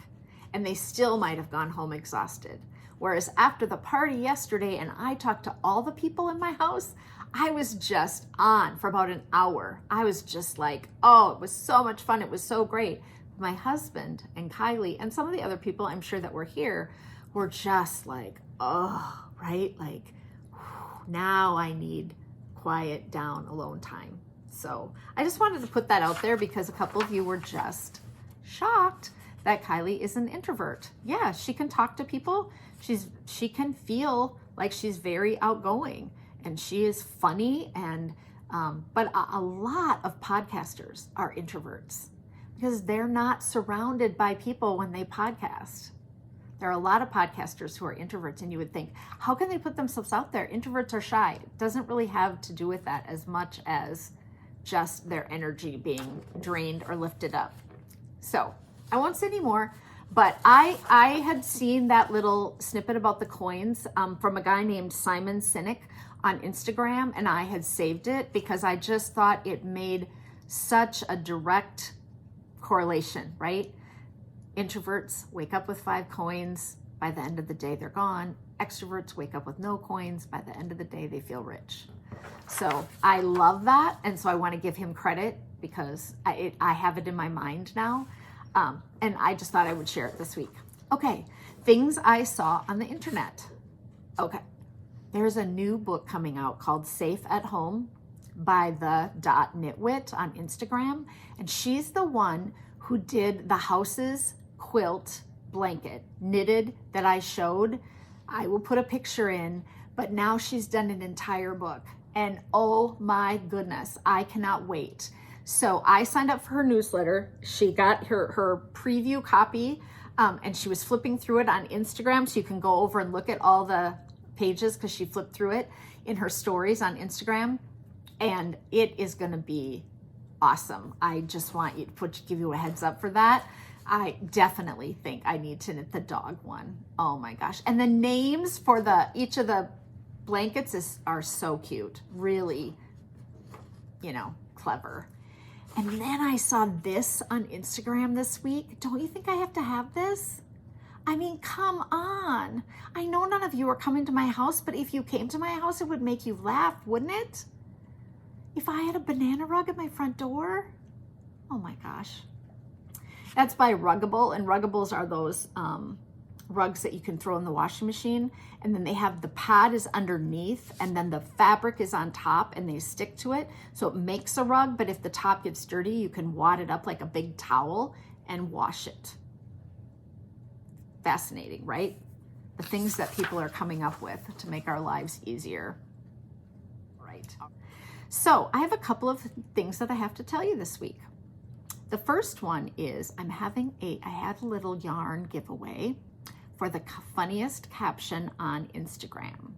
A: And they still might have gone home exhausted. Whereas after the party yesterday and I talked to all the people in my house, I was just on for about an hour. I was just like, oh, it was so much fun. It was so great. My husband and Kylie and some of the other people I'm sure that were here were just like, oh, right? Like, now I need quiet down alone time. So I just wanted to put that out there because a couple of you were just shocked that Kylie is an introvert. Yeah, she can talk to people. She can feel like she's very outgoing and she is funny, and but a lot of podcasters are introverts because they're not surrounded by people when they podcast. There are a lot of podcasters who are introverts, and you would think, how can they put themselves out there? Introverts are shy. It doesn't really have to do with that as much as just their energy being drained or lifted up. So I won't say any more, but I had seen that little snippet about the coins from a guy named Simon Sinek on Instagram, and I had saved it because I just thought it made such a direct correlation, right? Introverts wake up with 5 coins. By the end of the day, they're gone. Extroverts wake up with no coins. By the end of the day, they feel rich. So I love that. And so I want to give him credit because I have it in my mind now. And I just thought I would share it this week. Okay, things I saw on the internet. Okay, there's a new book coming out called Safe at Home by the .nitwit on Instagram. And she's the one who did the house's quilt blanket knitted that I showed. I will put a picture in, but now she's done an entire book. And oh my goodness, I cannot wait. So I signed up for her newsletter. She got her preview copy and she was flipping through it on Instagram. So you can go over and look at all the pages because she flipped through it in her stories on Instagram. And it is going to be awesome. I just want you to give you a heads up for that. I definitely think I need to knit the dog one. Oh my gosh. And the names for each of the blankets are so cute. Really, clever. And then I saw this on Instagram this week. Don't you think I have to have this? I mean, come on. I know none of you are coming to my house, but if you came to my house, it would make you laugh, wouldn't it? If I had a banana rug at my front door, oh my gosh. That's by Ruggable, and Ruggables are those rugs that you can throw in the washing machine, and then they have the pad is underneath, and then the fabric is on top, and they stick to it, so it makes a rug, but if the top gets dirty, you can wad it up like a big towel and wash it. Fascinating, right? The things that people are coming up with to make our lives easier. Right. So I have a couple of things that I have to tell you this week. The first one is I had a little yarn giveaway for the funniest caption on Instagram.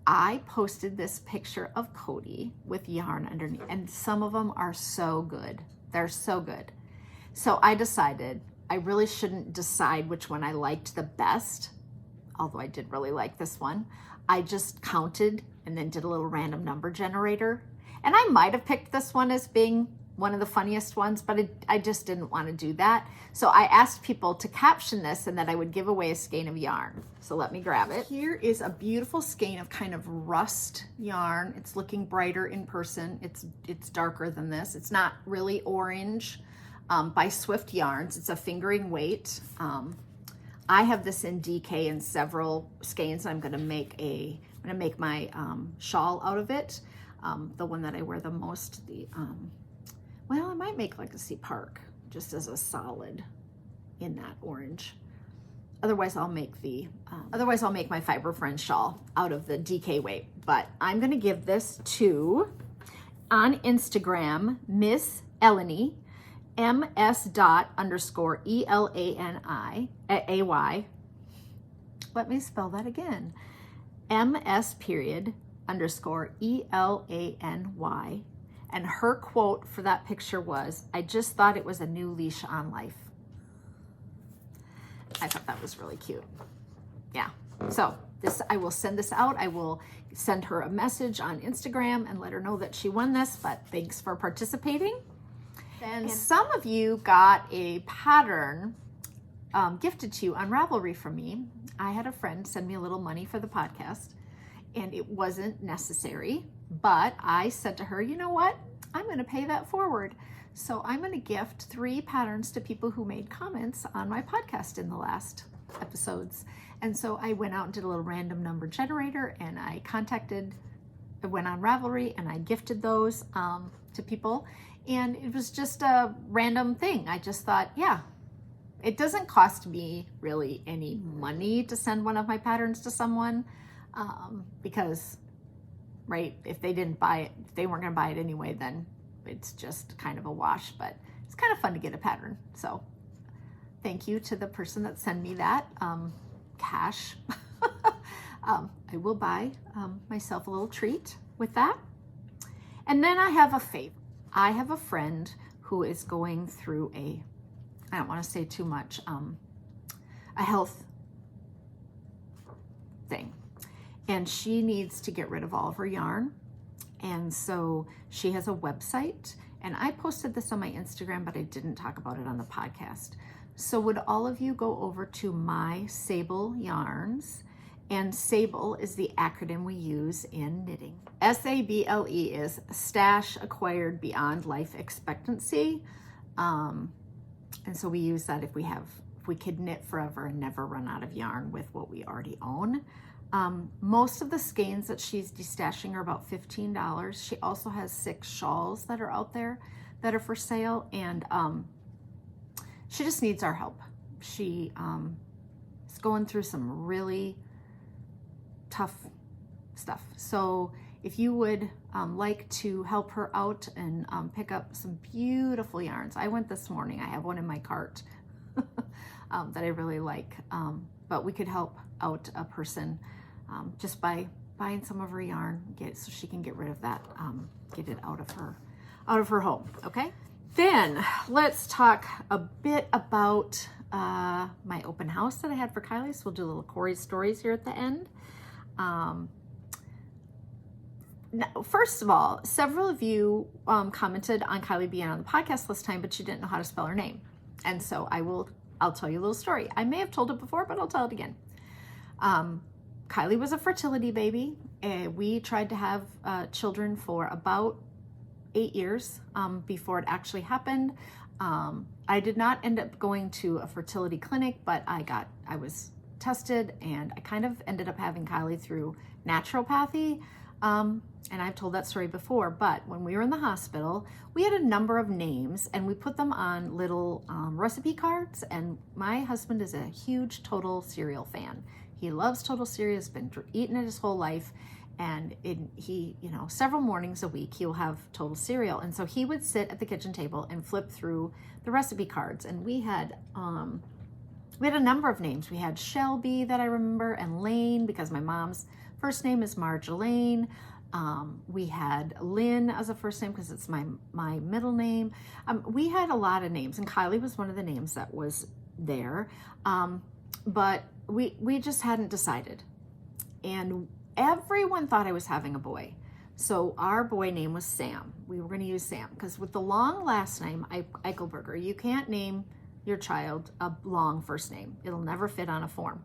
A: I posted this picture of Cody with yarn underneath, and some of them are so good. They're so good. So I decided I really shouldn't decide which one I liked the best, although I did really like this one. I just counted and then did a little random number generator. And I might have picked this one as being one of the funniest ones, but I just didn't want to do that. So I asked people to caption this and that I would give away a skein of yarn. So let me grab it. Here is a beautiful skein of kind of rust yarn. It's looking brighter in person. It's darker than this. It's not really orange. By Swift Yarns. It's a fingering weight. I have this in DK in several skeins. I'm gonna make my shawl out of it. The one that I wear the most, well, I might make Legacy Park just as a solid in that orange. Otherwise I'll make my Fiber Friend shawl out of the DK weight. But I'm gonna give this to, on Instagram, Miss Eleni, ms._ELANI_AY. Let me spell that again. MS_ELANY. And her quote for that picture was, I just thought it was a new leash on life. I thought that was really cute. Yeah. So this, I will send this out. I will send her a message on Instagram and let her know that she won this, but thanks for participating. And some of you got a pattern gifted to you on Ravelry from me. I had a friend send me a little money for the podcast, and it wasn't necessary, but I said to her, you know what? I'm going to pay that forward. So I'm going to gift 3 patterns to people who made comments on my podcast in the last episodes. And so I went out and did a little random number generator, and I went on Ravelry and I gifted those to people. And it was just a random thing. I just thought, yeah, it doesn't cost me really any money to send one of my patterns to someone because, right, if they didn't buy it, if they weren't going to buy it anyway, then it's just kind of a wash. But it's kind of fun to get a pattern. So thank you to the person that sent me that cash. I will buy myself a little treat with that. And then I have a favor. I have a friend who is going through I don't want to say too much, a health thing. And she needs to get rid of all of her yarn. And so she has a website. And I posted this on my Instagram, but I didn't talk about it on the podcast. So would all of you go over to My Sable Yarns? And SABLE is the acronym we use in knitting. SABLE is Stash Acquired Beyond Life Expectancy. And so we use that if we could knit forever and never run out of yarn with what we already own. Most of the skeins that she's destashing are about $15. She also has 6 shawls that are out there that are for sale, and she just needs our help. She is going through some really tough stuff. So if you would like to help her out and pick up some beautiful yarns. I went this morning. I have one in my cart that I really like. But we could help out a person just by buying some of her yarn, so she can get rid of that, get it out of her home. Okay. Then let's talk a bit about my open house that I had for Kylie. So we'll do a little Cori stories here at the end. Now, first of all, several of you commented on Kylie being on the podcast this time, but she didn't know how to spell her name. And so I'll tell you a little story. I may have told it before, but I'll tell it again. Kylie was a fertility baby. We tried to have children for about 8 years before it actually happened. I did not end up going to a fertility clinic, but I was tested, and I kind of ended up having Kylie through naturopathy. And I've told that story before, but when we were in the hospital, we had a number of names and we put them on little recipe cards. And my husband is a huge Total Cereal fan. He loves Total Cereal, has been eating it his whole life. And he, several mornings a week, he'll have Total Cereal. And so he would sit at the kitchen table and flip through the recipe cards. And we had a number of names. We had Shelby that I remember, and Lane, because my mom's first name is Marjolaine. We had Lynn as a first name because it's my middle name. We had a lot of names, and Kylie was one of the names that was there. But we just hadn't decided. And everyone thought I was having a boy. So our boy name was Sam. We were going to use Sam because with the long last name, Eichelberger, you can't name your child a long first name. It'll never fit on a form,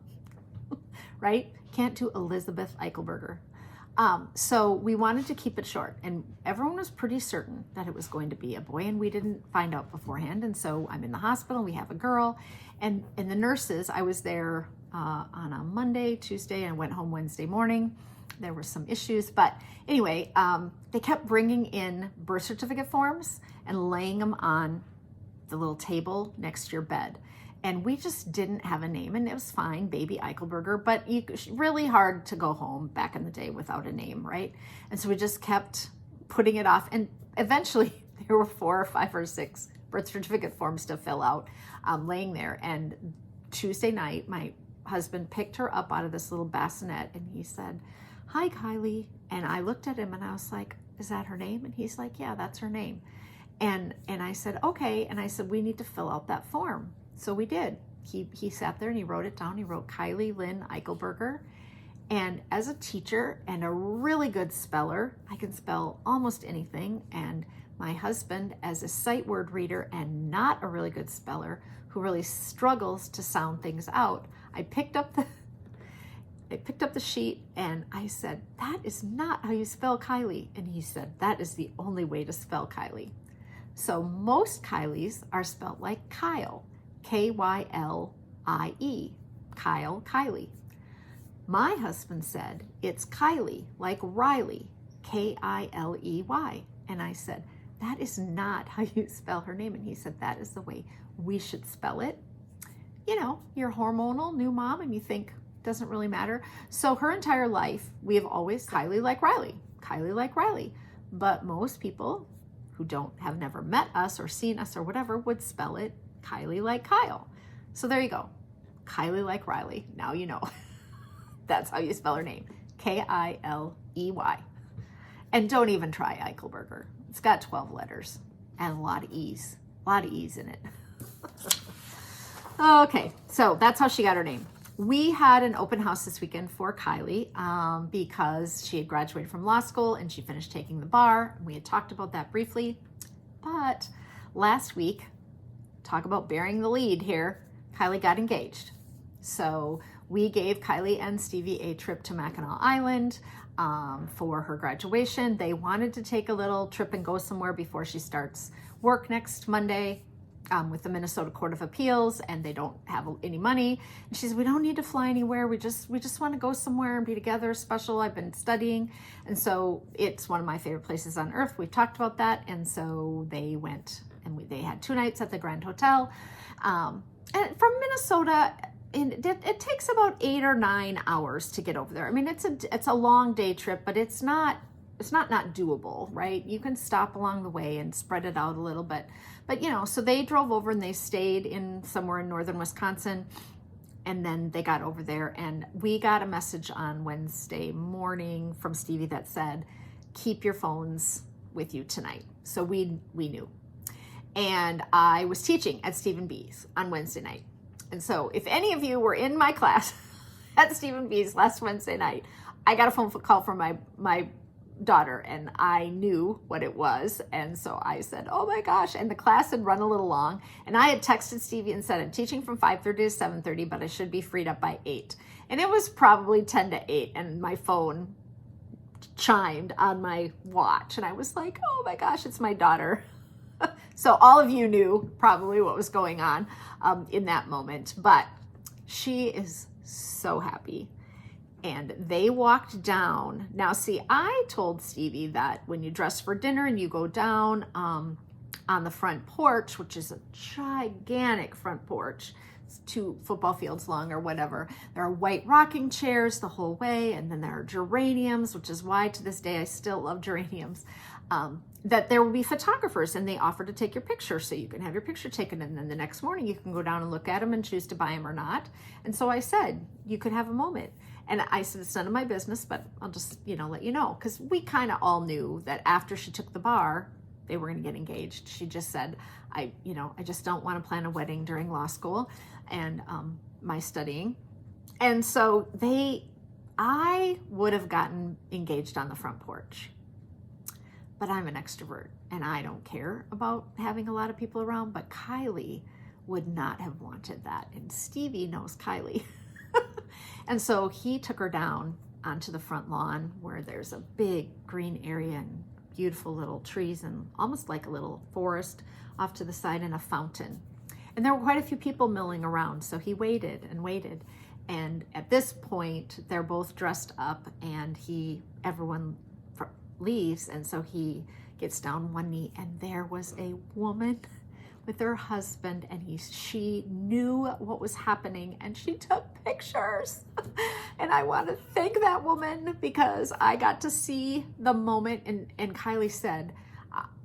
A: right? Can't do Elizabeth Eichelberger. So we wanted to keep it short, and everyone was pretty certain that it was going to be a boy, and we didn't find out beforehand. And so I'm in the hospital, we have a girl, and the nurses, I was there on a Monday, Tuesday, and I went home Wednesday morning. There were some issues, but anyway, they kept bringing in birth certificate forms and laying them on the little table next to your bed. And we just didn't have a name, and it was fine, baby Eichelberger, but really hard to go home back in the day without a name, right? And so we just kept putting it off, and eventually there were 4 or 5 or 6 birth certificate forms to fill out laying there. And Tuesday night, my husband picked her up out of this little bassinet, and he said, "Hi, Kylie." And I looked at him and I was like, "Is that her name?" And he's like, "Yeah, that's her name." And I said, "Okay." And I said, "We need to fill out that form." So we did. he sat there and he wrote it down. He wrote Kylie Lynn Eichelberger. And as a teacher and a really good speller, I can spell almost anything. And my husband, as a sight word reader and not a really good speller, who really struggles to sound things out, I picked up the sheet and I said, that is not how you spell Kylie. And he said, that is the only way to spell Kylie. So most Kylies are spelled like Kyle, K-Y-L-I-E, Kyle, Kylie. My husband said, it's Kylie, like Riley, K-I-L-E-Y. And I said, that is not how you spell her name. And he said, that is the way we should spell it. You know, you're hormonal, new mom, and you think, doesn't really matter. So her entire life, we have always Kylie like Riley, Kylie like Riley. But most people who have never met us or seen us or whatever would spell it Kylie like Kyle. So there you go. Kylie like Riley. Now you know. That's how you spell her name. K-I-L-E-Y. And don't even try Eichelberger. It's got 12 letters and a lot of E's. A lot of E's in it. Okay, so that's how she got her name. We had an open house this weekend for Kylie because she had graduated from law school and she finished taking the bar. We had talked about that briefly. But last week, talk about bearing the lead here, Kylie got engaged. So we gave Kylie and Stevie a trip to Mackinac Island for her graduation. They wanted to take a little trip and go somewhere before she starts work next Monday with the Minnesota Court of Appeals, and they don't have any money. And she said, we don't need to fly anywhere. We just want to go somewhere and be together special. I've been studying. And so it's one of my favorite places on earth. We've talked about that. And so they went and they had 2 nights at the Grand Hotel. And from Minnesota, and it takes about 8 or 9 hours to get over there. I mean, it's a long day trip, but it's not doable, right? You can stop along the way and spread it out a little bit. But, you know, so they drove over and they stayed in somewhere in northern Wisconsin, and then they got over there, and we got a message on Wednesday morning from Stevie that said, keep your phones with you tonight. So we knew. And I was teaching at Stephen B's on Wednesday night. And so if any of you were in my class at Stephen B's last Wednesday night, I got a phone call from my daughter, and I knew what it was. And so I said, oh my gosh. And the class had run a little long. And I had texted Stevie and said, I'm teaching from 5:30 to 7:30, but I should be freed up by 8. And it was probably 10 to 8. And my phone chimed on my watch. And I was like, oh my gosh, it's my daughter. So all of you knew probably what was going on in that moment, but she is so happy. And they walked down. Now, see, I told Stevie that when you dress for dinner and you go down on the front porch, which is a gigantic front porch, it's 2 football fields long or whatever, there are white rocking chairs the whole way, and then there are geraniums, which is why to this day I still love geraniums. That there will be photographers, and they offer to take your picture so you can have your picture taken, and then the next morning you can go down and look at them and choose to buy them or not. And so I said, you could have a moment. And I said, it's none of my business, but I'll just, let you know. Because we kind of all knew that after she took the bar, they were going to get engaged. She just said, I just don't want to plan a wedding during law school and my studying. And so I would have gotten engaged on the front porch. But I'm an extrovert and I don't care about having a lot of people around, but Kylie would not have wanted that. And Stevie knows Kylie. And so he took her down onto the front lawn where there's a big green area and beautiful little trees and almost like a little forest off to the side and a fountain. And there were quite a few people milling around. So he waited and waited. And at this point, they're both dressed up and everyone leaves, and so he gets down one knee, and there was a woman with her husband, and she knew what was happening, and she took pictures. And I want to thank that woman because I got to see the moment, and Kylie said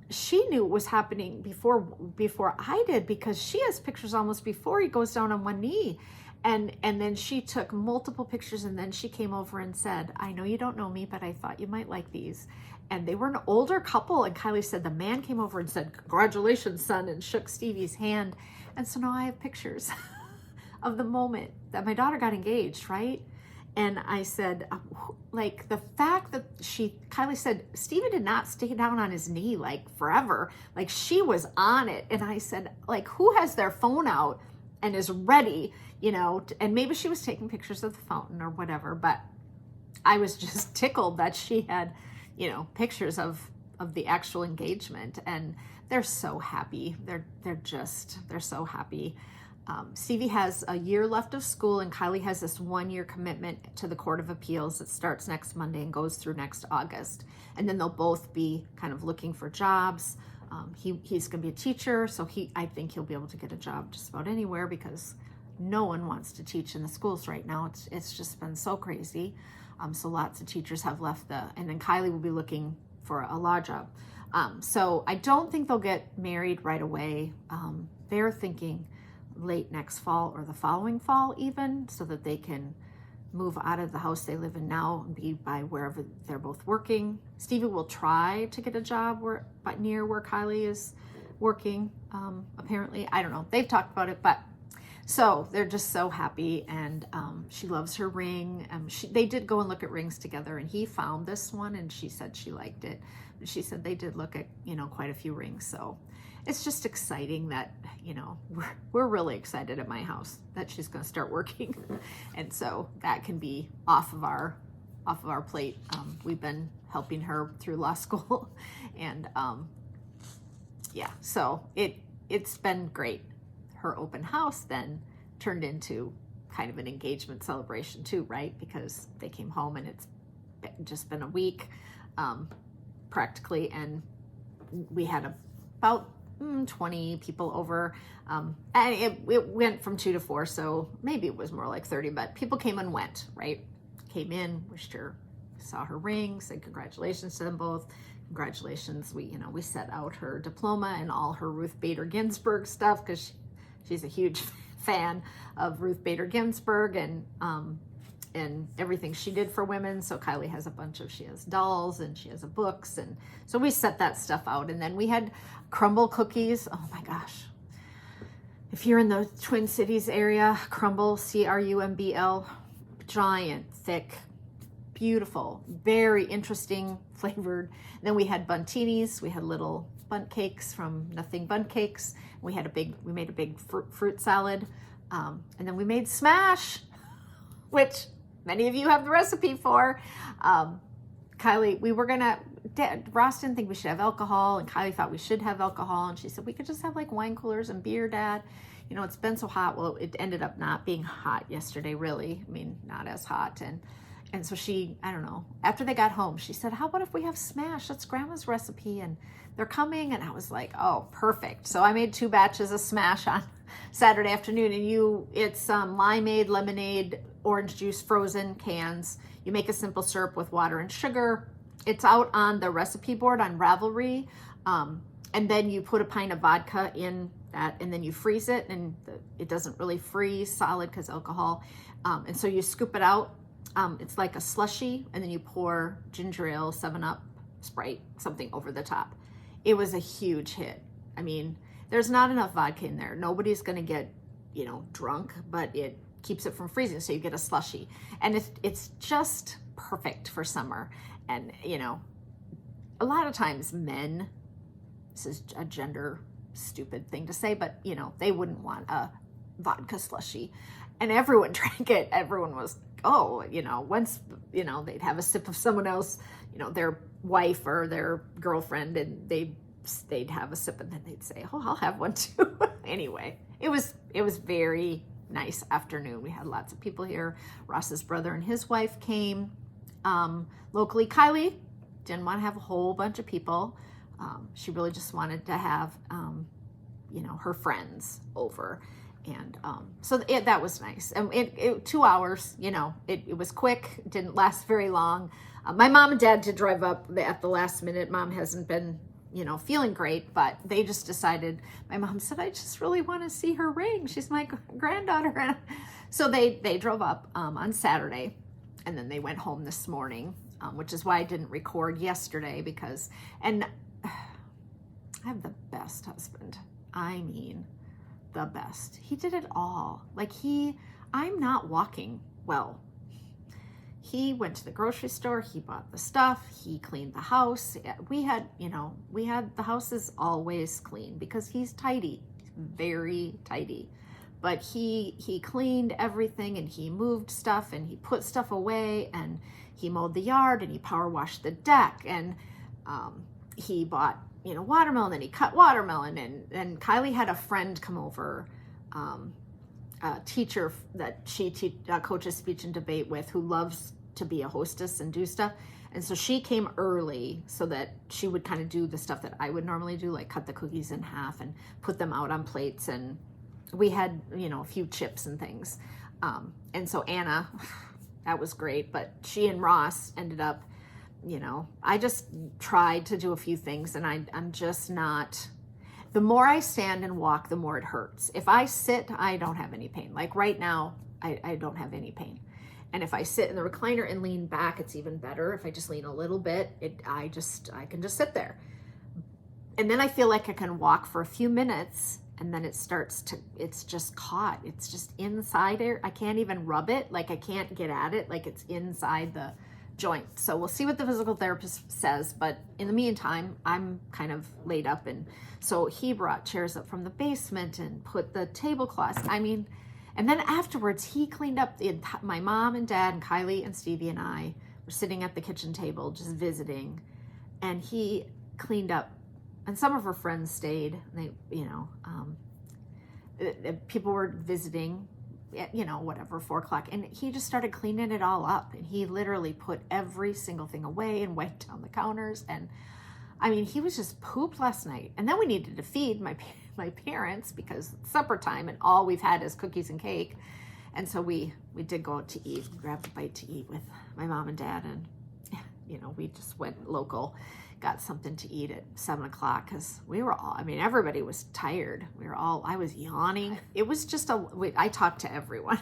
A: she knew it was happening before I did, because she has pictures almost before he goes down on one knee. And then she took multiple pictures, and then she came over and said, I know you don't know me, but I thought you might like these. And they were an older couple, and Kylie said the man came over and said, congratulations, son, and shook Stevie's hand. And so now I have pictures of the moment that my daughter got engaged, right? And I said, like, the fact that Kylie said, Stevie did not stay down on his knee like forever. Like, she was on it. And I said, like, who has their phone out and is ready, you know? And maybe she was taking pictures of the fountain or whatever, but I was just tickled that she had, you know, pictures of the actual engagement. And they're so happy. They're so happy. Stevie has a year left of school, and Kylie has this 1-year commitment to the Court of Appeals that starts next Monday and goes through next August. And then they'll both be kind of looking for jobs. He's going to be a teacher, so I think he'll be able to get a job just about anywhere, because no one wants to teach in the schools right now. It's just been so crazy. So lots of teachers have left and then Kylie will be looking for a law job. So I don't think they'll get married right away. They're thinking late next fall or the following fall even, so that they can move out of the house they live in now and be by wherever they're both working. Stevie will try to get a job near where Kylie is working, apparently. I don't know. They've talked about it, but so they're just so happy, and she loves her ring. They did go and look at rings together, and he found this one, and she said she liked it. She said they did look at, you know, quite a few rings. So it's just exciting that, you know, we're really excited at my house that she's going to start working. And so that can be off of our plate. We've been helping her through law school, and yeah, so it's been great. Her open house then turned into kind of an engagement celebration too, right? Because they came home and it's just been a week, practically, and we had about 20 people over, and it went from 2 to 4, so maybe it was more like 30, but people came and went, right? Came in, wished her, saw her ring, said congratulations to them both. Congratulations. We set out her diploma and all her Ruth Bader Ginsburg stuff, because she's a huge fan of Ruth Bader Ginsburg and everything she did for women. So Kylie has she has dolls and she has books. And so we set that stuff out. And then we had crumble cookies. Oh my gosh. If you're in the Twin Cities area, crumble, CRUMBL, giant, thick, beautiful, very interesting flavored. And then we had buntinis. We had little bundt cakes from Nothing Bundt Cakes. We made a big fruit salad. And then we made smash, which many of you have the recipe for. Kylie, Ross didn't think we should have alcohol, and Kylie thought we should have alcohol, and she said we could just have like wine coolers and beer, Dad. You know, it's been so hot. Well, it ended up not being hot yesterday, really. I mean, not as hot. And so I don't know, after they got home, she said, how about if we have smash? That's Grandma's recipe, and they're coming. And I was like, oh, perfect. So I made 2 batches of smash on Saturday afternoon, and it's limeade, lemonade, orange juice, frozen cans. You make a simple syrup with water and sugar. It's out on the recipe board on Ravelry. And then you put a pint of vodka in that, and then you freeze it, and it doesn't really freeze solid because alcohol. And so you scoop it out. It's like a slushy, and then you pour ginger ale, 7-Up, Sprite, something over the top. It was a huge hit. I mean, there's not enough vodka in there. Nobody's going to get, drunk, but it keeps it from freezing, so you get a slushy. And it's just perfect for summer. And, a lot of times men, this is a gender stupid thing to say, but, they wouldn't want a vodka slushy. And everyone drank it. Everyone was, once, they'd have a sip of someone else, their wife or their girlfriend, and they'd have a sip, and then they'd say, oh, I'll have one too. Anyway, it was very nice afternoon. We had lots of people here. Ross's brother and his wife came. Locally, Kylie didn't want to have a whole bunch of people. She really just wanted to have, her friends over. And so that was nice. And it 2 hours, it was quick. It didn't last very long. My mom and dad did drive up at the last minute. Mom hasn't been, feeling great, but they just decided, my mom said, I just really want to see her ring. She's my granddaughter. So they drove up on Saturday, and then they went home this morning, which is why I didn't record yesterday, and I have the best husband. I mean, the best. He did it all. Like I'm not walking well. He went to the grocery store, he bought the stuff, he cleaned the house. The house is always clean because he's tidy, very tidy. But he cleaned everything, and he moved stuff, and he put stuff away, and he mowed the yard, and he power washed the deck, and he bought, watermelon, and he cut watermelon. And Kylie had a friend come over, a teacher that she coaches speech and debate with, who loves to be a hostess and do stuff. And so she came early so that she would kind of do the stuff that I would normally do, like cut the cookies in half and put them out on plates. And we had, a few chips and things. And so Anna, that was great. But she and Ross ended up, I just tried to do a few things, and I'm just not, the more I stand and walk, the more it hurts. If I sit, I don't have any pain. Like right now, I don't have any pain. And if I sit in the recliner and lean back, it's even better. If I just lean a little bit, I can just sit there. And then I feel like I can walk for a few minutes, and then it's just caught. It's just inside there. I can't even rub it. Like I can't get at it. Like it's inside the joint. So we'll see what the physical therapist says. But in the meantime, I'm kind of laid up. And so he brought chairs up from the basement and put the tablecloths. And then afterwards, he cleaned up. My mom and dad and Kylie and Stevie and I were sitting at the kitchen table just visiting, and he cleaned up. And some of her friends stayed. And people were visiting, whatever, 4 o'clock. And he just started cleaning it all up. And he literally put every single thing away and wiped down the counters. And he was just pooped last night. And then we needed to feed my parents because it's supper time, and all we've had is cookies and cake. And so we did go out to eat, grabbed a bite to eat with my mom and dad, and we just went local, got something to eat at 7 o'clock because we were all, everybody was tired. I was yawning. It was just I talked to everyone.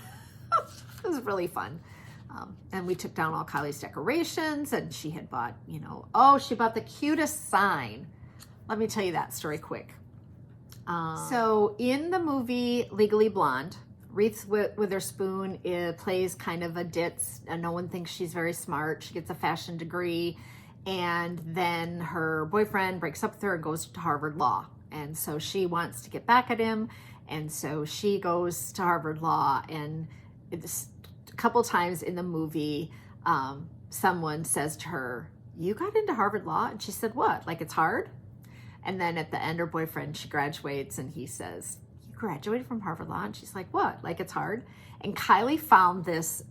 A: It was really fun. And we took down all Kylie's decorations, and she had bought, she bought the cutest sign. Let me tell you that story quick. So in the movie Legally Blonde, Reese Witherspoon plays kind of a ditz, and no one thinks she's very smart. She gets a fashion degree, and then her boyfriend breaks up with her and goes to Harvard Law. And so she wants to get back at him, and so she goes to Harvard Law. And it's a couple times in the movie, someone says to her, "You got into Harvard Law?" And she said, "What? Like it's hard?" And then at the end, her boyfriend, she graduates, and he says, "You graduated from Harvard Law?" And she's like, "What? Like it's hard?" And Kylie found this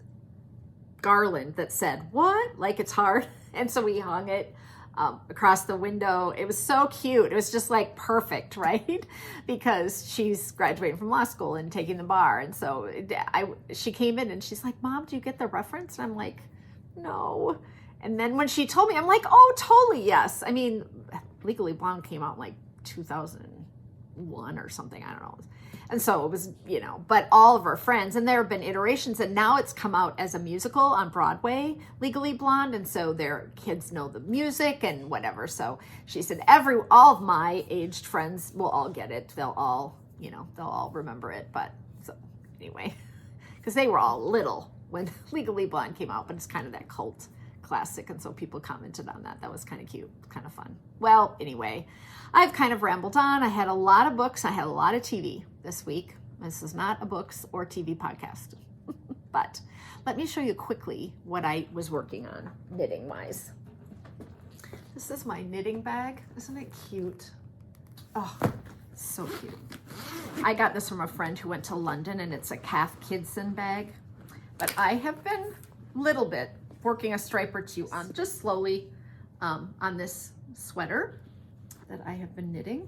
A: garland that said, "What? Like it's hard?" And so we hung it across the window. It was so cute. It was just like perfect, right? Because she's graduating from law school and taking the bar. And so she came in and she's like, "Mom, do you get the reference?" And I'm like, "No." And then when she told me, I'm like, "Oh, totally, yes." Legally Blonde came out in like 2001 or something. I don't know. And so it was, but all of our friends, and there have been iterations, and now it's come out as a musical on Broadway, Legally Blonde. And so their kids know the music and whatever. So she said all of my aged friends will all get it. They'll all remember it. But so anyway, because they were all little when Legally Blonde came out, but it's kind of that cult classic, and so people commented on that. That was kind of cute, kind of fun. Well, anyway, I've kind of rambled on. I had a lot of books. I had a lot of TV this week. This is not a books or TV podcast, but let me show you quickly what I was working on knitting wise. This is my knitting bag. Isn't it cute? Oh, so cute. I got this from a friend who went to London, and it's a Kath Kidson bag, but I have been little bit working a stripe or two on just slowly on this sweater that I have been knitting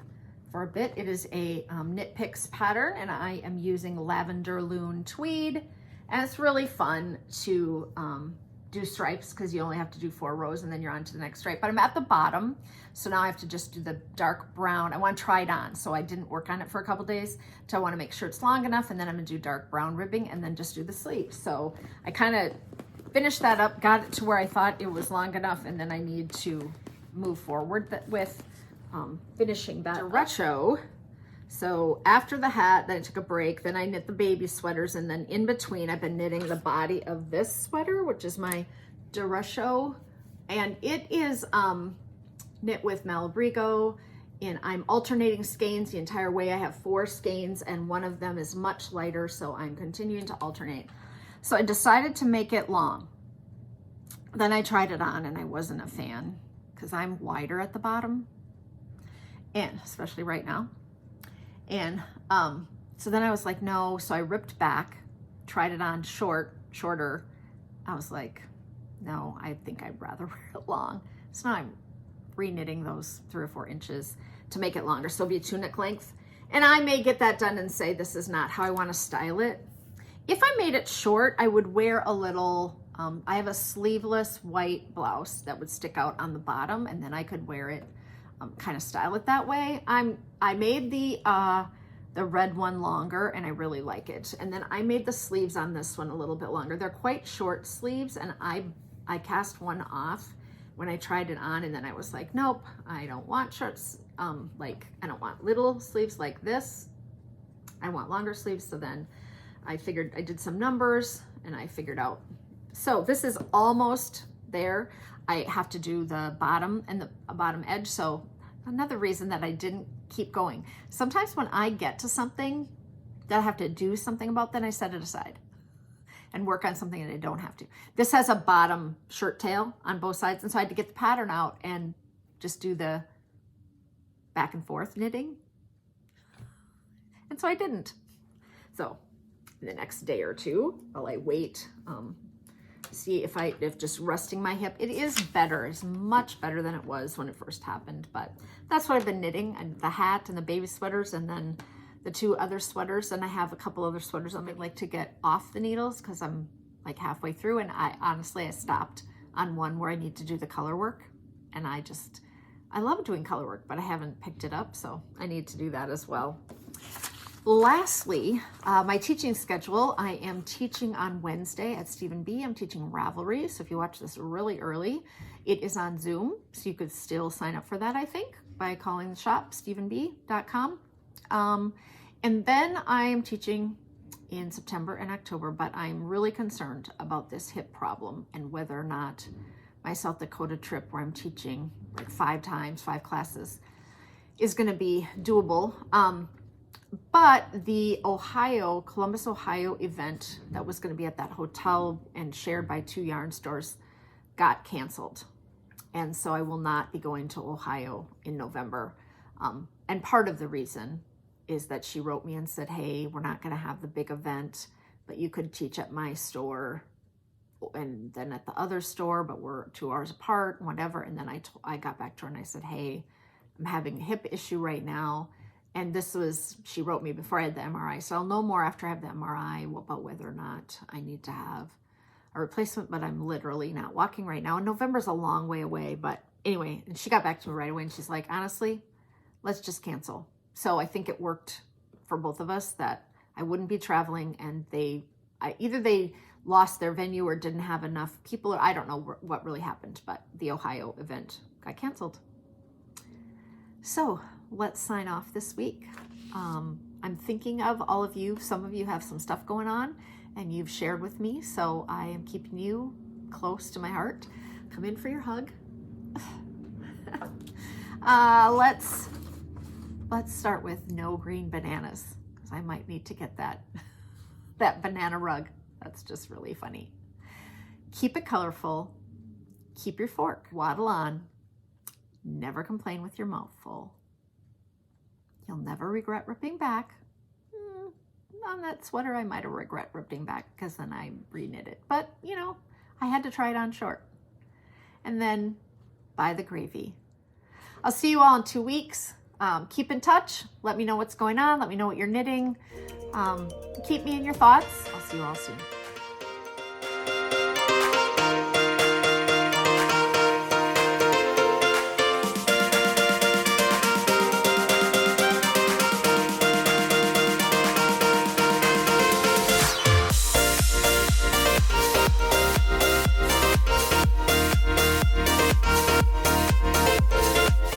A: for a bit. It is a Knit Picks pattern, and I am using lavender loon tweed, and it's really fun to do stripes because you only have to do 4 rows and then you're on to the next stripe. But I'm at the bottom, so now I have to just do the dark brown. I want to try it on, so I didn't work on it for a couple days. So I want to make sure it's long enough, and then I'm gonna do dark brown ribbing and then just do the sleeves. So I kind of finished that up, got it to where I thought it was long enough, and then I need to move forward with finishing that retro So after the hat, then I took a break, then I knit the baby sweaters, and then in between I've been knitting the body of this sweater, which is my Deresho, and it is knit with Malabrigo, and I'm alternating skeins the entire way. I have 4 skeins and one of them is much lighter, so I'm continuing to alternate. So I decided to make it long. Then I tried it on and I wasn't a fan because I'm wider at the bottom, and especially right now. And so then I was like, no. So I ripped back, tried it on shorter. I was like, no, I think I'd rather wear it long. So now I'm re-knitting those 3 or 4 inches to make it longer. So it'll be a tunic length. And I may get that done and say, this is not how I want to style it. If I made it short, I would wear a little, I have a sleeveless white blouse that would stick out on the bottom, and then I could wear it, kind of style it that way. I made the red one longer and I really like it. And then I made the sleeves on this one a little bit longer. They're quite short sleeves, and I cast one off when I tried it on, and then I was like, nope, I don't want shorts. I don't want little sleeves like this. I want longer sleeves. So then I figured, I did some numbers and I figured out. So this is almost there. I have to do the bottom and the bottom edge. So another reason that I didn't keep going. Sometimes when I get to something that I have to do something about, then I set it aside and work on something that I don't have to. This has a bottom shirt tail on both sides, and so I had to get the pattern out and just do the back and forth knitting. And so I didn't. So the next day or two, while I wait, see if just resting my hip, it is better. It's much better than it was when it first happened. But that's what I've been knitting, and the hat and the baby sweaters, and then the 2 other sweaters. And I have a couple other sweaters I'd like to get off the needles because I'm like halfway through, and I stopped on one where I need to do the color work, and I love doing color work, but I haven't picked it up, so I need to do that as well. Lastly, my teaching schedule. I am teaching on Wednesday at Stephen B. I'm teaching Ravelry, so if you watch this really early, it is on Zoom, so you could still sign up for that, I think, by calling the shop, stephenb.com. And then I am teaching in September and October, but I'm really concerned about this hip problem and whether or not my South Dakota trip, where I'm teaching like 5 classes, is going to be doable. But the Columbus, Ohio event that was going to be at that hotel and shared by 2 yarn stores got canceled. And so I will not be going to Ohio in November. And part of the reason is that she wrote me and said, hey, we're not going to have the big event, but you could teach at my store and then at the other store, but we're 2 hours apart, whatever. And then I got back to her and I said, hey, I'm having a hip issue right now. And she wrote me before I had the MRI. So I'll know more after I have the MRI about whether or not I need to have a replacement, but I'm literally not walking right now. And November's a long way away, but anyway, and she got back to me right away and she's like, honestly, let's just cancel. So I think it worked for both of us that I wouldn't be traveling, and either they lost their venue or didn't have enough people, or I don't know what really happened, but the Ohio event got canceled. So let's sign off this week. I'm thinking of all of you. Some of you have some stuff going on and you've shared with me, so I am keeping you close to my heart. Come in for your hug. Let's start with no green bananas, because I might need to get that banana rug. That's just really funny. Keep it colorful. Keep your fork. Waddle on. Never complain with your mouth full. You'll never regret ripping back. On that sweater, I might have regret ripping back because then I re-knit it. But, I had to try it on short. And then buy the gravy. I'll see you all in 2 weeks. Keep in touch. Let me know what's going on. Let me know what you're knitting. Keep me in your thoughts. I'll see you all soon.